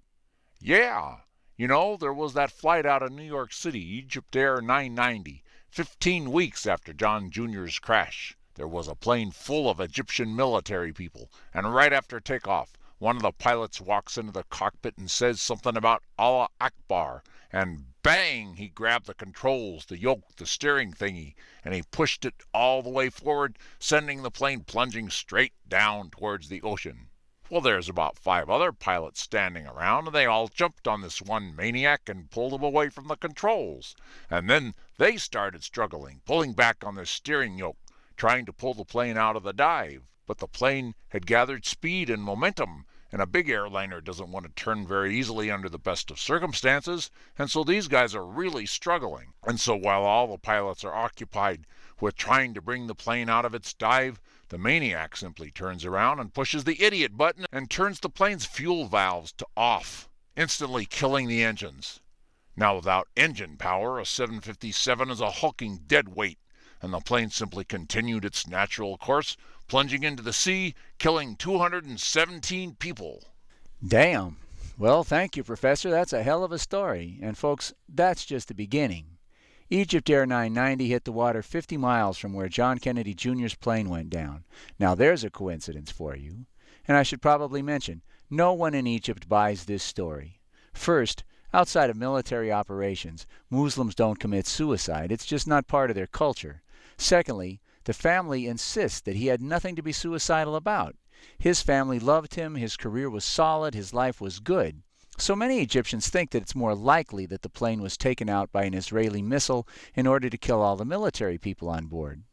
"Yeah. You know, there was that flight out of New York City, Egypt Air 990, 15 weeks after John Jr.'s crash. There was a plane full of Egyptian military people, and right after takeoff, one of the pilots walks into the cockpit and says something about Allah Akbar, and bang, he grabbed the controls, the yoke, the steering thingy, and he pushed it all the way forward, sending the plane plunging straight down towards the ocean. Well, there's about 5 other pilots standing around, and they all jumped on this one maniac and pulled him away from the controls. And then they started struggling, pulling back on their steering yoke, trying to pull the plane out of the dive. But the plane had gathered speed and momentum, and a big airliner doesn't want to turn very easily under the best of circumstances, and so these guys are really struggling. And so while all the pilots are occupied with trying to bring the plane out of its dive, the maniac simply turns around and pushes the idiot button and turns the plane's fuel valves to off, instantly killing the engines. Now, without engine power, a 757 is a hulking dead weight, and the plane simply continued its natural course, plunging into the sea, killing 217 people. Damn. Well, thank you, Professor. That's a hell of a story. And folks, that's just the beginning. Egypt Air 990 hit the water 50 miles from where John Kennedy Jr.'s plane went down. Now there's a coincidence for you. And I should probably mention, no one in Egypt buys this story. First, outside of military operations, Muslims don't commit suicide. It's just not part of their culture. Secondly, the family insists that he had nothing to be suicidal about. His family loved him, his career was solid, his life was good. So many Egyptians think that it's more likely that the plane was taken out by an Israeli missile in order to kill all the military people on board.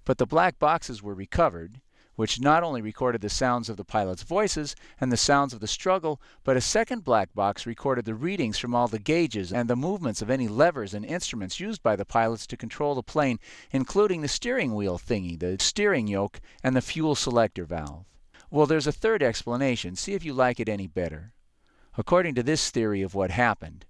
But the black boxes were recovered, which not only recorded the sounds of the pilots' voices and the sounds of the struggle, but a second black box recorded the readings from all the gauges and the movements of any levers and instruments used by the pilots to control the plane, including the steering wheel thingy, the steering yoke, and the fuel selector valve. Well, there's a third explanation. See if you like it any better. According to this theory of what happened,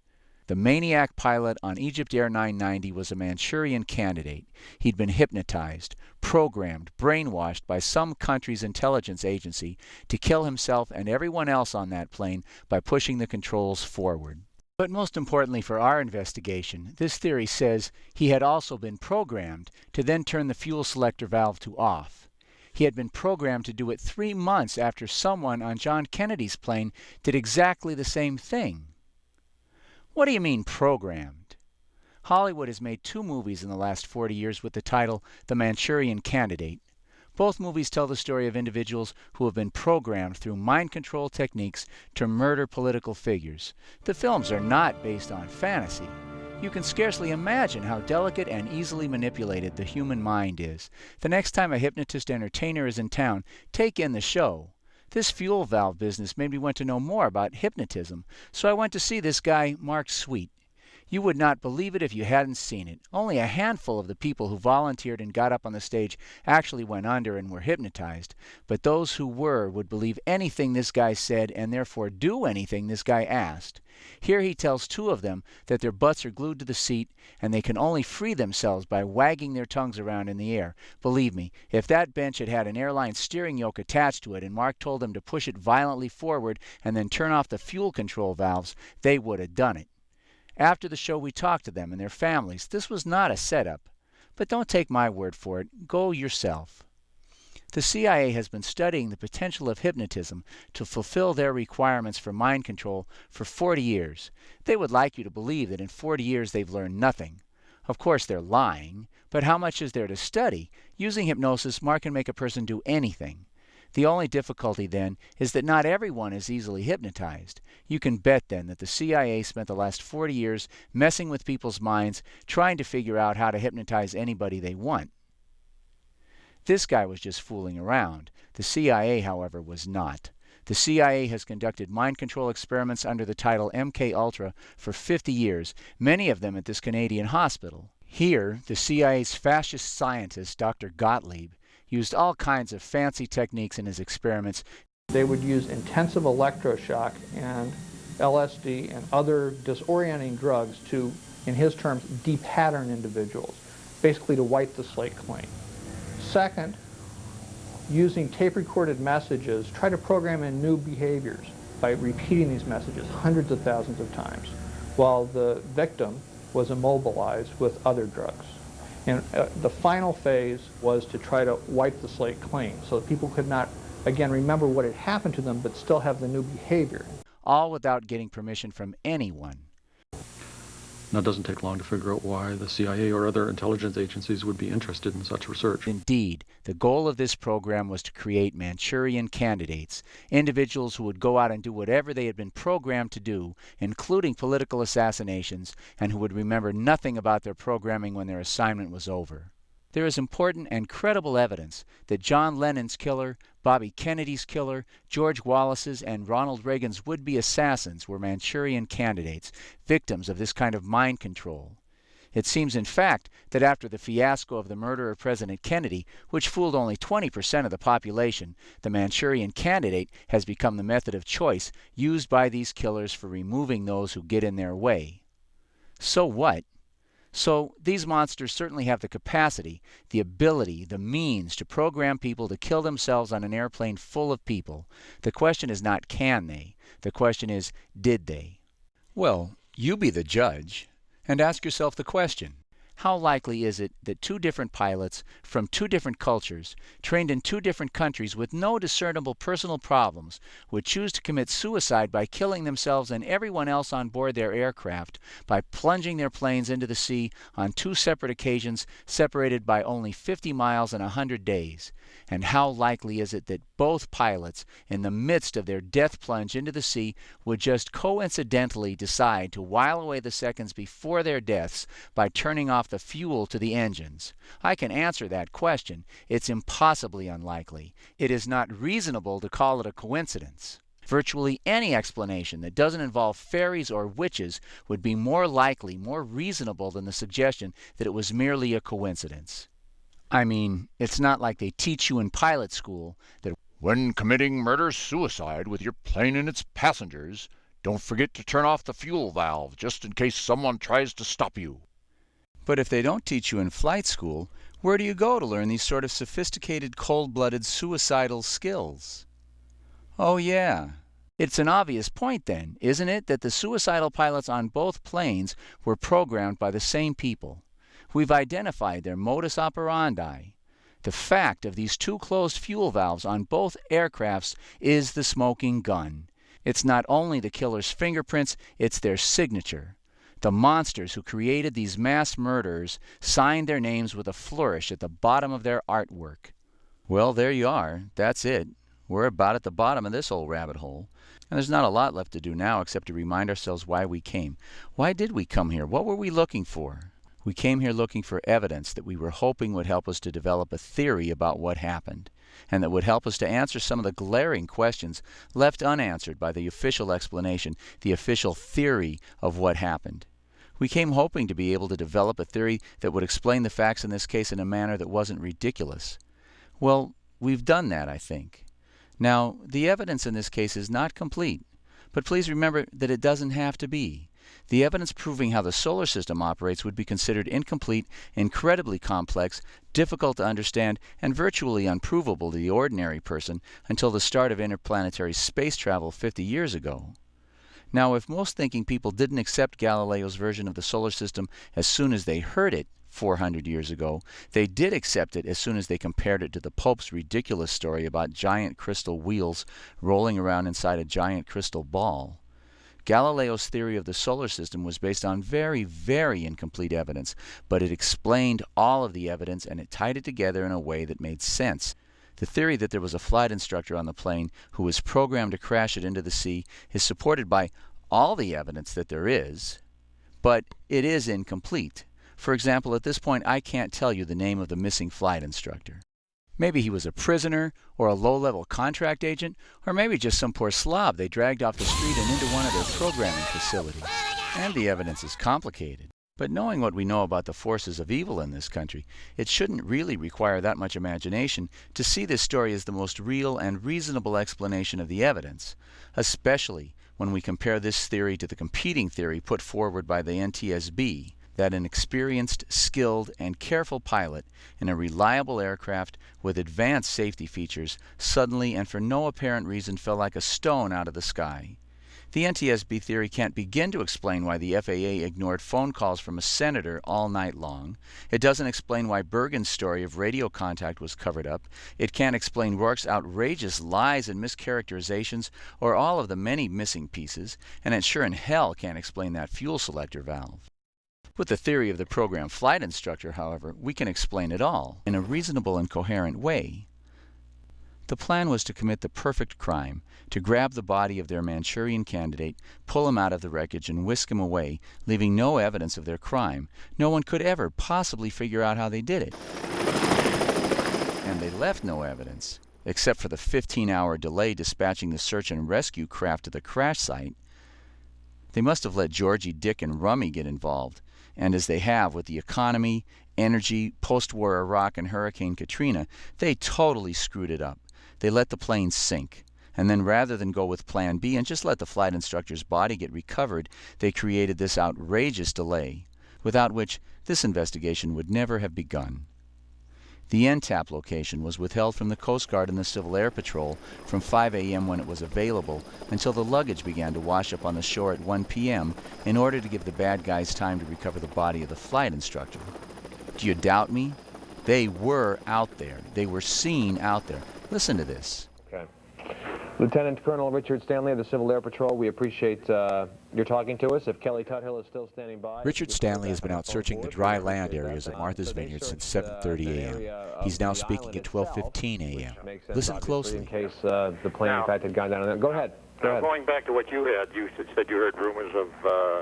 the maniac pilot on Egypt Air 990 was a Manchurian candidate. He'd been hypnotized, programmed, brainwashed by some country's intelligence agency to kill himself and everyone else on that plane by pushing the controls forward. But most importantly for our investigation, this theory says he had also been programmed to then turn the fuel selector valve to off. He had been programmed to do it 3 months after someone on John Kennedy's plane did exactly the same thing. What do you mean programmed? Hollywood has made 2 movies in the last 40 years with the title The Manchurian Candidate. Both movies tell the story of individuals who have been programmed through mind control techniques to murder political figures. The films are not based on fantasy. You can scarcely imagine how delicate and easily manipulated the human mind is. The next time a hypnotist entertainer is in town, take in the show. This fuel valve business made me want to know more about hypnotism, so I went to see this guy, Mark Sweet. You would not believe it if you hadn't seen it. Only a handful of the people who volunteered and got up on the stage actually went under and were hypnotized, but those who were would believe anything this guy said and therefore do anything this guy asked. Here he tells 2 of them that their butts are glued to the seat and they can only free themselves by wagging their tongues around in the air. Believe me, if that bench had had an airline steering yoke attached to it and Mark told them to push it violently forward and then turn off the fuel control valves, they would have done it. After the show we talked to them and their families. This was not a setup. But don't take my word for it. Go yourself. The CIA has been studying the potential of hypnotism to fulfill their requirements for mind control for 40 years. They would like you to believe that in 40 years they've learned nothing. Of course they're lying, but how much is there to study? Using hypnosis, Mark can make a person do anything. The only difficulty, then, is that not everyone is easily hypnotized. You can bet, then, that the CIA spent the last 40 years messing with people's minds, trying to figure out how to hypnotize anybody they want. This guy was just fooling around. The CIA, however, was not. The CIA has conducted mind control experiments under the title MK-Ultra for 50 years, many of them at this Canadian hospital. Here, the CIA's fascist scientist, Dr. Gottlieb, used all kinds of fancy techniques in his experiments. They would use intensive electroshock and LSD and other disorienting drugs to, in his terms, de-pattern individuals, basically to wipe the slate clean. Second, using tape-recorded messages, try to program in new behaviors by repeating these messages hundreds of thousands of times, while the victim was immobilized with other drugs. And the final phase was to try to wipe the slate clean so that people could not, again, remember what had happened to them but still have the new behavior. All without getting permission from anyone. Now, it doesn't take long to figure out why the CIA or other intelligence agencies would be interested in such research. Indeed, the goal of this program was to create Manchurian candidates, individuals who would go out and do whatever they had been programmed to do, including political assassinations, and who would remember nothing about their programming when their assignment was over. There is important and credible evidence that John Lennon's killer, Bobby Kennedy's killer, George Wallace's, and Ronald Reagan's would-be assassins were Manchurian candidates, victims of this kind of mind control. It seems, in fact, that after the fiasco of the murder of President Kennedy, which fooled only 20% of the population, the Manchurian candidate has become the method of choice used by these killers for removing those who get in their way. So what? So these monsters certainly have the capacity, the ability, the means to program people to kill themselves on an airplane full of people. The question is not can they. The question is did they? Well, you be the judge and ask yourself the question. how likely is it that two different pilots from two different cultures, trained in two different countries with no discernible personal problems, would choose to commit suicide by killing themselves and everyone else on board their aircraft by plunging their planes into the sea on two separate occasions separated by only 50 miles and 100 days? And how likely is it that both pilots, in the midst of their death plunge into the sea, would just coincidentally decide to while away the seconds before their deaths by turning off the fuel to the engines? I can answer that question. It's impossibly unlikely. It is not reasonable to call it a coincidence. Virtually any explanation that doesn't involve fairies or witches would be more likely, more reasonable than the suggestion that it was merely a coincidence. I mean, it's not like they teach you in pilot school that when committing murder-suicide with your plane and its passengers, don't forget to turn off the fuel valve just in case someone tries to stop you. But if they don't teach you in flight school, where do you go to learn these sort of sophisticated, cold-blooded, suicidal skills? Oh yeah. It's an obvious point then, isn't it, that the suicidal pilots on both planes were programmed by the same people. We've identified their modus operandi. The fact of these two closed fuel valves on both aircrafts is the smoking gun. It's not only the killer's fingerprints, it's their signature. The monsters who created these mass murderers signed their names with a flourish at the bottom of their artwork. Well, there you are. That's it. We're about at the bottom of this old rabbit hole. And there's not a lot left to do now except to remind ourselves why we came. Why did we come here? What were we looking for? We came here looking for evidence that we were hoping would help us to develop a theory about what happened, and that would help us to answer some of the glaring questions left unanswered by the official explanation, the official theory of what happened. We came hoping to be able to develop a theory that would explain the facts in this case in a manner that wasn't ridiculous. Well, we've done that, I think. Now, the evidence in this case is not complete, but please remember that it doesn't have to be. The evidence proving how the solar system operates would be considered incomplete, incredibly complex, difficult to understand, and virtually unprovable to the ordinary person until the start of interplanetary space travel 50 years ago. Now, if most thinking people didn't accept Galileo's version of the solar system as soon as they heard it 400 years ago, they did accept it as soon as they compared it to the Pope's ridiculous story about giant crystal wheels rolling around inside a giant crystal ball. Galileo's theory of the solar system was based on very, very incomplete evidence, but it explained all of the evidence and it tied it together in a way that made sense. The theory that there was a flight instructor on the plane who was programmed to crash it into the sea is supported by all the evidence that there is, but it is incomplete. For example, at this point, I can't tell you the name of the missing flight instructor. Maybe he was a prisoner, or a low-level contract agent, or maybe just some poor slob they dragged off the street and into one of their programming facilities. And the evidence is complicated. But knowing what we know about the forces of evil in this country, it shouldn't really require that much imagination to see this story as the most real and reasonable explanation of the evidence, especially when we compare this theory to the competing theory put forward by the NTSB, that an experienced, skilled, and careful pilot in a reliable aircraft with advanced safety features suddenly and for no apparent reason fell like a stone out of the sky. The NTSB theory can't begin to explain why the FAA ignored phone calls from a senator all night long. It doesn't explain why Bergen's story of radio contact was covered up. It can't explain Rourke's outrageous lies and mischaracterizations or all of the many missing pieces, and it sure in hell can't explain that fuel selector valve. With the theory of the program flight instructor, however, we can explain it all in a reasonable and coherent way. The plan was to commit the perfect crime, to grab the body of their Manchurian candidate, pull him out of the wreckage, and whisk him away, leaving no evidence of their crime. No one could ever possibly figure out how they did it. And they left no evidence, except for the 15-hour delay dispatching the search and rescue craft to the crash site. They must have let Georgie, Dick, and Rummy get involved, and as they have with the economy, energy, post-war Iraq, and Hurricane Katrina, they totally screwed it up. They let the plane sink, and then rather than go with Plan B and just let the flight instructor's body get recovered, they created this outrageous delay, without which this investigation would never have begun. The NTAP location was withheld from the Coast Guard and the Civil Air Patrol from 5 a.m. when it was available until the luggage began to wash up on the shore at 1 p.m. in order to give the bad guys time to recover the body of the flight instructor. Do you doubt me? They were out there. They were seen out there. Listen to this. Okay. Lieutenant Colonel Richard Stanley of the Civil Air Patrol, we appreciate your talking to us. If Kelly Tuthill is still standing by. Richard Stanley has been out searching the dry land areas of Martha's Vineyard since 7:30 a.m. He's now speaking at 12:15 a.m. Listen closely. In case the plane, in fact, had gone down. Go ahead. Go ahead. Going back to what you said you heard rumors of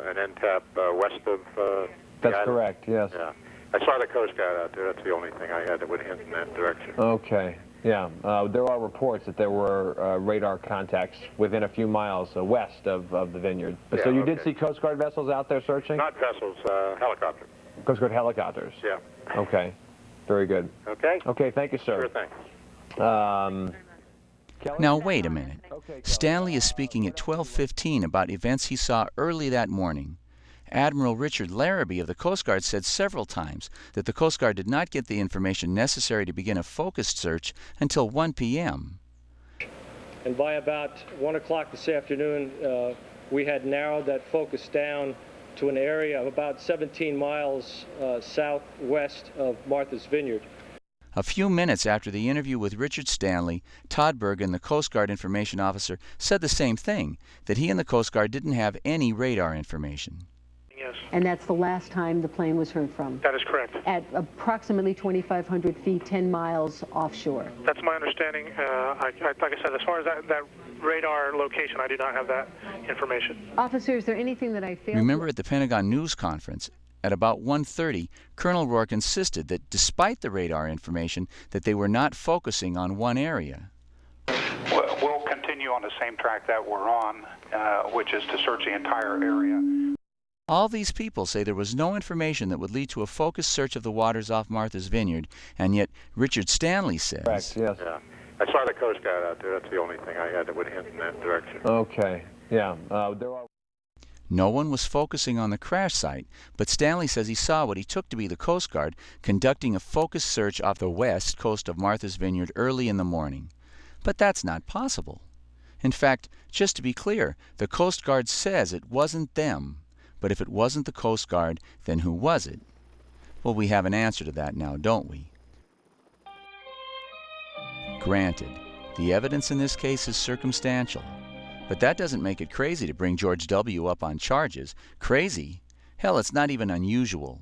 an NTAP west of That's correct, yes. Yeah. I saw the Coast Guard out there. That's the only thing I had that would hint in that direction. Okay. Yeah, there are reports that there were radar contacts within a few miles west of the vineyard. But so you did see Coast Guard vessels out there searching? Not vessels, helicopters. Coast Guard helicopters? Yeah. Okay, very good. Okay? Okay, thank you, sir. Sure thing. Now, wait a minute. Stanley is speaking at 12:15 about events he saw early that morning. Admiral Richard Larrabee of the Coast Guard said several times that the Coast Guard did not get the information necessary to begin a focused search until 1 p.m. And by about 1 o'clock this afternoon, we had narrowed that focus down to an area of about 17 miles southwest of Martha's Vineyard. A few minutes after the interview with Richard Stanley, Todd Bergen, the Coast Guard information officer, said the same thing, that he and the Coast Guard didn't have any radar information. Yes. And that's the last time the plane was heard from? That is correct. At approximately 2,500 feet, 10 miles offshore? That's my understanding. Like I said, as far as that radar location, I do not have that information. Officer, is there anything that I failed? Remember at the Pentagon news conference, at about 1:30, Colonel Rourke insisted that despite the radar information, that they were not focusing on one area. We'll continue on the same track that we're on, which is to search the entire area. All these people say there was no information that would lead to a focused search of the waters off Martha's Vineyard, and yet Richard Stanley says... Correct, yes. Yeah. I saw the Coast Guard out there. That's the only thing I had that would hint in that direction. Okay, yeah. There are... No one was focusing on the crash site, but Stanley says he saw what he took to be the Coast Guard conducting a focused search off the west coast of Martha's Vineyard early in the morning. But that's not possible. In fact, just to be clear, the Coast Guard says it wasn't them. But if it wasn't the Coast Guard, then who was it? Well, we have an answer to that now, don't we? Granted, the evidence in this case is circumstantial. But that doesn't make it crazy to bring George W. up on charges. Crazy? Hell, it's not even unusual.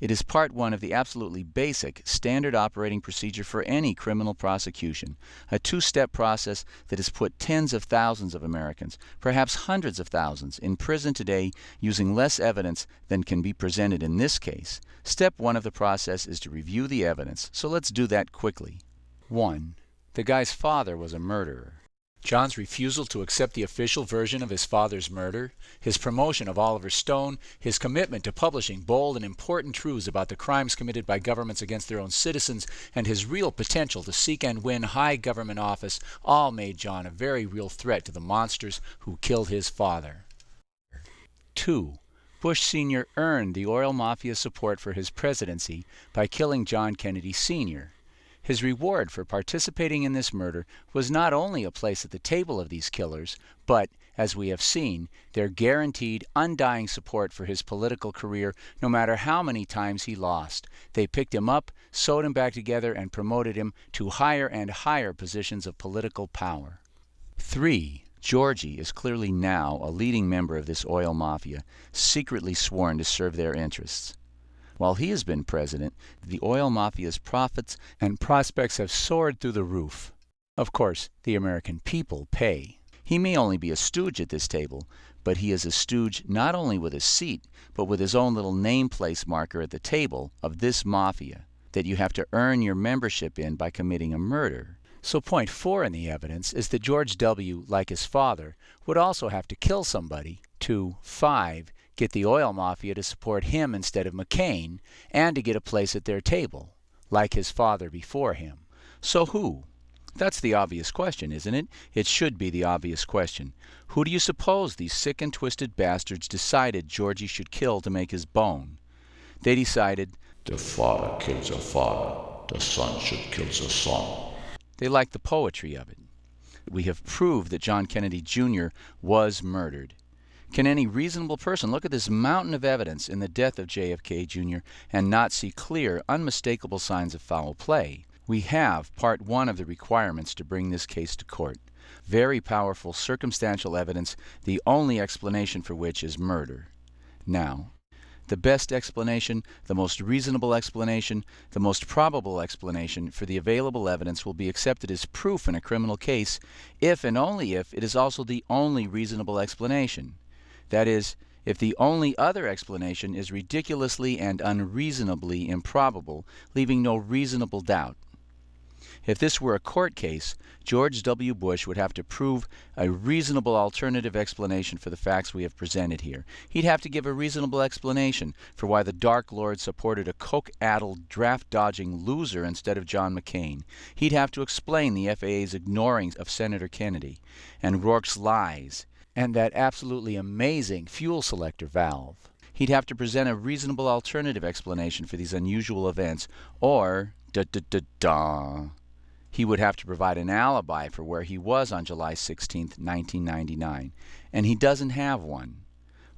It is part one of the absolutely basic standard operating procedure for any criminal prosecution, a two-step process that has put tens of thousands of Americans, perhaps hundreds of thousands, in prison today using less evidence than can be presented in this case. Step one of the process is to review the evidence, so let's do that quickly. 1. The guy's father was a murderer. John's refusal to accept the official version of his father's murder, his promotion of Oliver Stone, his commitment to publishing bold and important truths about the crimes committed by governments against their own citizens, and his real potential to seek and win high government office all made John a very real threat to the monsters who killed his father. 2. Bush Sr. earned the oil mafia support for his presidency by killing John Kennedy Sr. His reward for participating in this murder was not only a place at the table of these killers, but, as we have seen, their guaranteed, undying support for his political career no matter how many times he lost. They picked him up, sewed him back together, and promoted him to higher and higher positions of political power. 3. Georgie is clearly now a leading member of this oil mafia, secretly sworn to serve their interests. While he has been president, the oil mafia's profits and prospects have soared through the roof. Of course, the American people pay. He may only be a stooge at this table, but he is a stooge not only with a seat, but with his own little nameplace marker at the table of this mafia, that you have to earn your membership in by committing a murder. So point 4 in the evidence is that George W., like his father, would also have to kill somebody to 5. Get the oil mafia to support him instead of McCain, and to get a place at their table, like his father before him. So who? That's the obvious question, isn't it? It should be the obvious question. Who do you suppose these sick and twisted bastards decided Georgie should kill to make his bone? They decided, the father kills a father, the son should kill the son. They liked the poetry of it. We have proved that John Kennedy Jr. was murdered. Can any reasonable person look at this mountain of evidence in the death of JFK Jr. and not see clear, unmistakable signs of foul play? We have part one of the requirements to bring this case to court. Very powerful circumstantial evidence, the only explanation for which is murder. Now, the best explanation, the most reasonable explanation, the most probable explanation for the available evidence will be accepted as proof in a criminal case if and only if it is also the only reasonable explanation. That is, if the only other explanation is ridiculously and unreasonably improbable, leaving no reasonable doubt. If this were a court case, George W. Bush would have to prove a reasonable alternative explanation for the facts we have presented here. He'd have to give a reasonable explanation for why the Dark Lord supported a coke-addled, draft-dodging loser instead of John McCain. He'd have to explain the FAA's ignoring of Senator Kennedy, and Rourke's lies, and that absolutely amazing fuel selector valve. He'd have to present a reasonable alternative explanation for these unusual events, or he would have to provide an alibi for where he was on July 16, 1999, and he doesn't have one.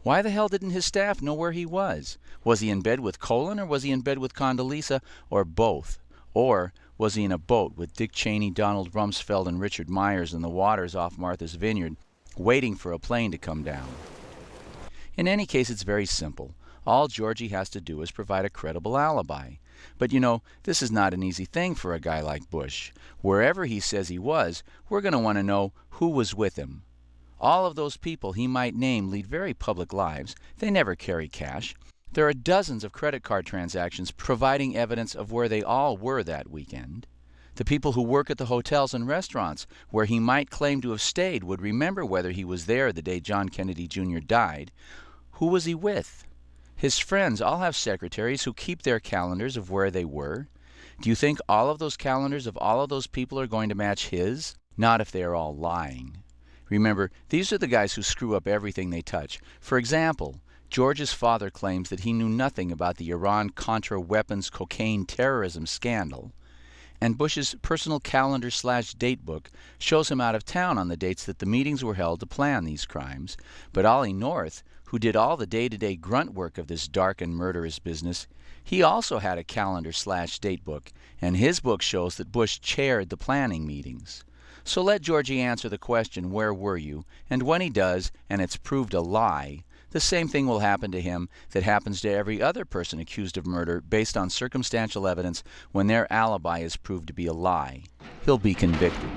Why the hell didn't his staff know where he was? Was he in bed with Colin, or was he in bed with Condoleezza, or both? Or was he in a boat with Dick Cheney, Donald Rumsfeld, and Richard Myers in the waters off Martha's Vineyard, waiting for a plane to come down? In any case, it's very simple. All Georgie has to do is provide a credible alibi. But you know, this is not an easy thing for a guy like Bush. Wherever he says he was, we're going to want to know who was with him. All of those people he might name lead very public lives. They never carry cash. There are dozens of credit card transactions providing evidence of where they all were that weekend. The people who work at the hotels and restaurants where he might claim to have stayed would remember whether he was there the day John Kennedy Jr. died. Who was he with? His friends all have secretaries who keep their calendars of where they were. Do you think all of those calendars of all of those people are going to match his? Not if they are all lying. Remember, these are the guys who screw up everything they touch. For example, George's father claims that he knew nothing about the Iran-Contra weapons cocaine terrorism scandal, and Bush's personal calendar/date book shows him out of town on the dates that the meetings were held to plan these crimes. But Ollie North, who did all the day-to-day grunt work of this dark and murderous business, he also had a calendar/date book, and his book shows that Bush chaired the planning meetings. So let Georgie answer the question, where were you? And when he does, and it's proved a lie, the same thing will happen to him that happens to every other person accused of murder based on circumstantial evidence when their alibi is proved to be a lie. He'll be convicted.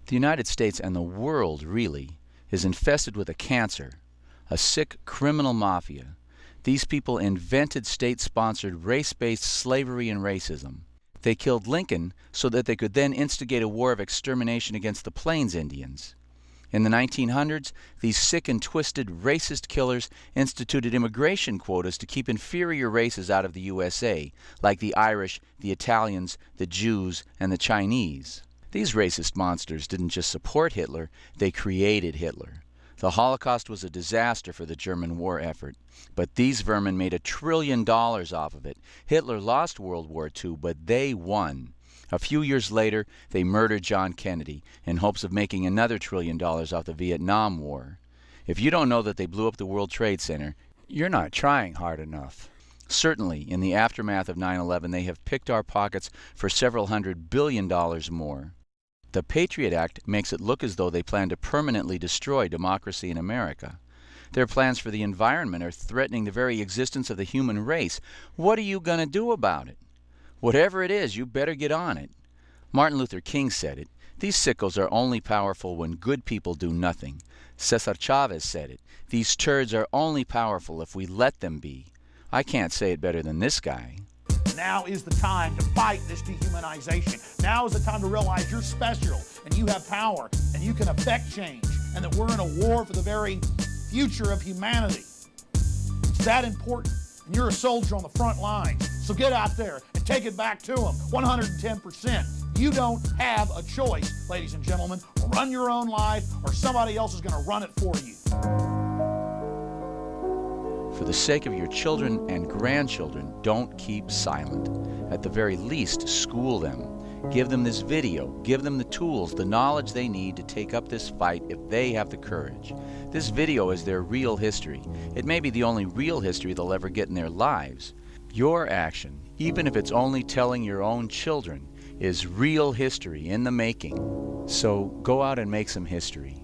The United States, and the world really, is infested with a cancer, a sick criminal mafia. These people invented state-sponsored race-based slavery and racism. They killed Lincoln so that they could then instigate a war of extermination against the Plains Indians. In the 1900s, these sick and twisted racist killers instituted immigration quotas to keep inferior races out of the USA, like the Irish, the Italians, the Jews, and the Chinese. These racist monsters didn't just support Hitler, they created Hitler. The Holocaust was a disaster for the German war effort, but these vermin made $1 trillion off of it. Hitler lost World War II, but they won. A few years later, they murdered John Kennedy in hopes of making another $1 trillion off the Vietnam War. If you don't know that they blew up the World Trade Center, you're not trying hard enough. Certainly, in the aftermath of 9/11, they have picked our pockets for several $100 billion more. The Patriot Act makes it look as though they plan to permanently destroy democracy in America. Their plans for the environment are threatening the very existence of the human race. What are you going to do about it? Whatever it is, you better get on it. Martin Luther King said it. These sickos are only powerful when good people do nothing. Cesar Chavez said it. These turds are only powerful if we let them be. I can't say it better than this guy. Now is the time to fight this dehumanization. Now is the time to realize you're special and you have power and you can affect change, and that we're in a war for the very future of humanity. It's that important, and you're a soldier on the front lines. So get out there and take it back to them, 110%. You don't have a choice, ladies and gentlemen. Run your own life, or somebody else is going to run it for you. For the sake of your children and grandchildren, don't keep silent. At the very least, school them. Give them this video. Give them the tools, the knowledge they need to take up this fight if they have the courage. This video is their real history. It may be the only real history they'll ever get in their lives. Your action, even if it's only telling your own children, is real history in the making. So go out and make some history.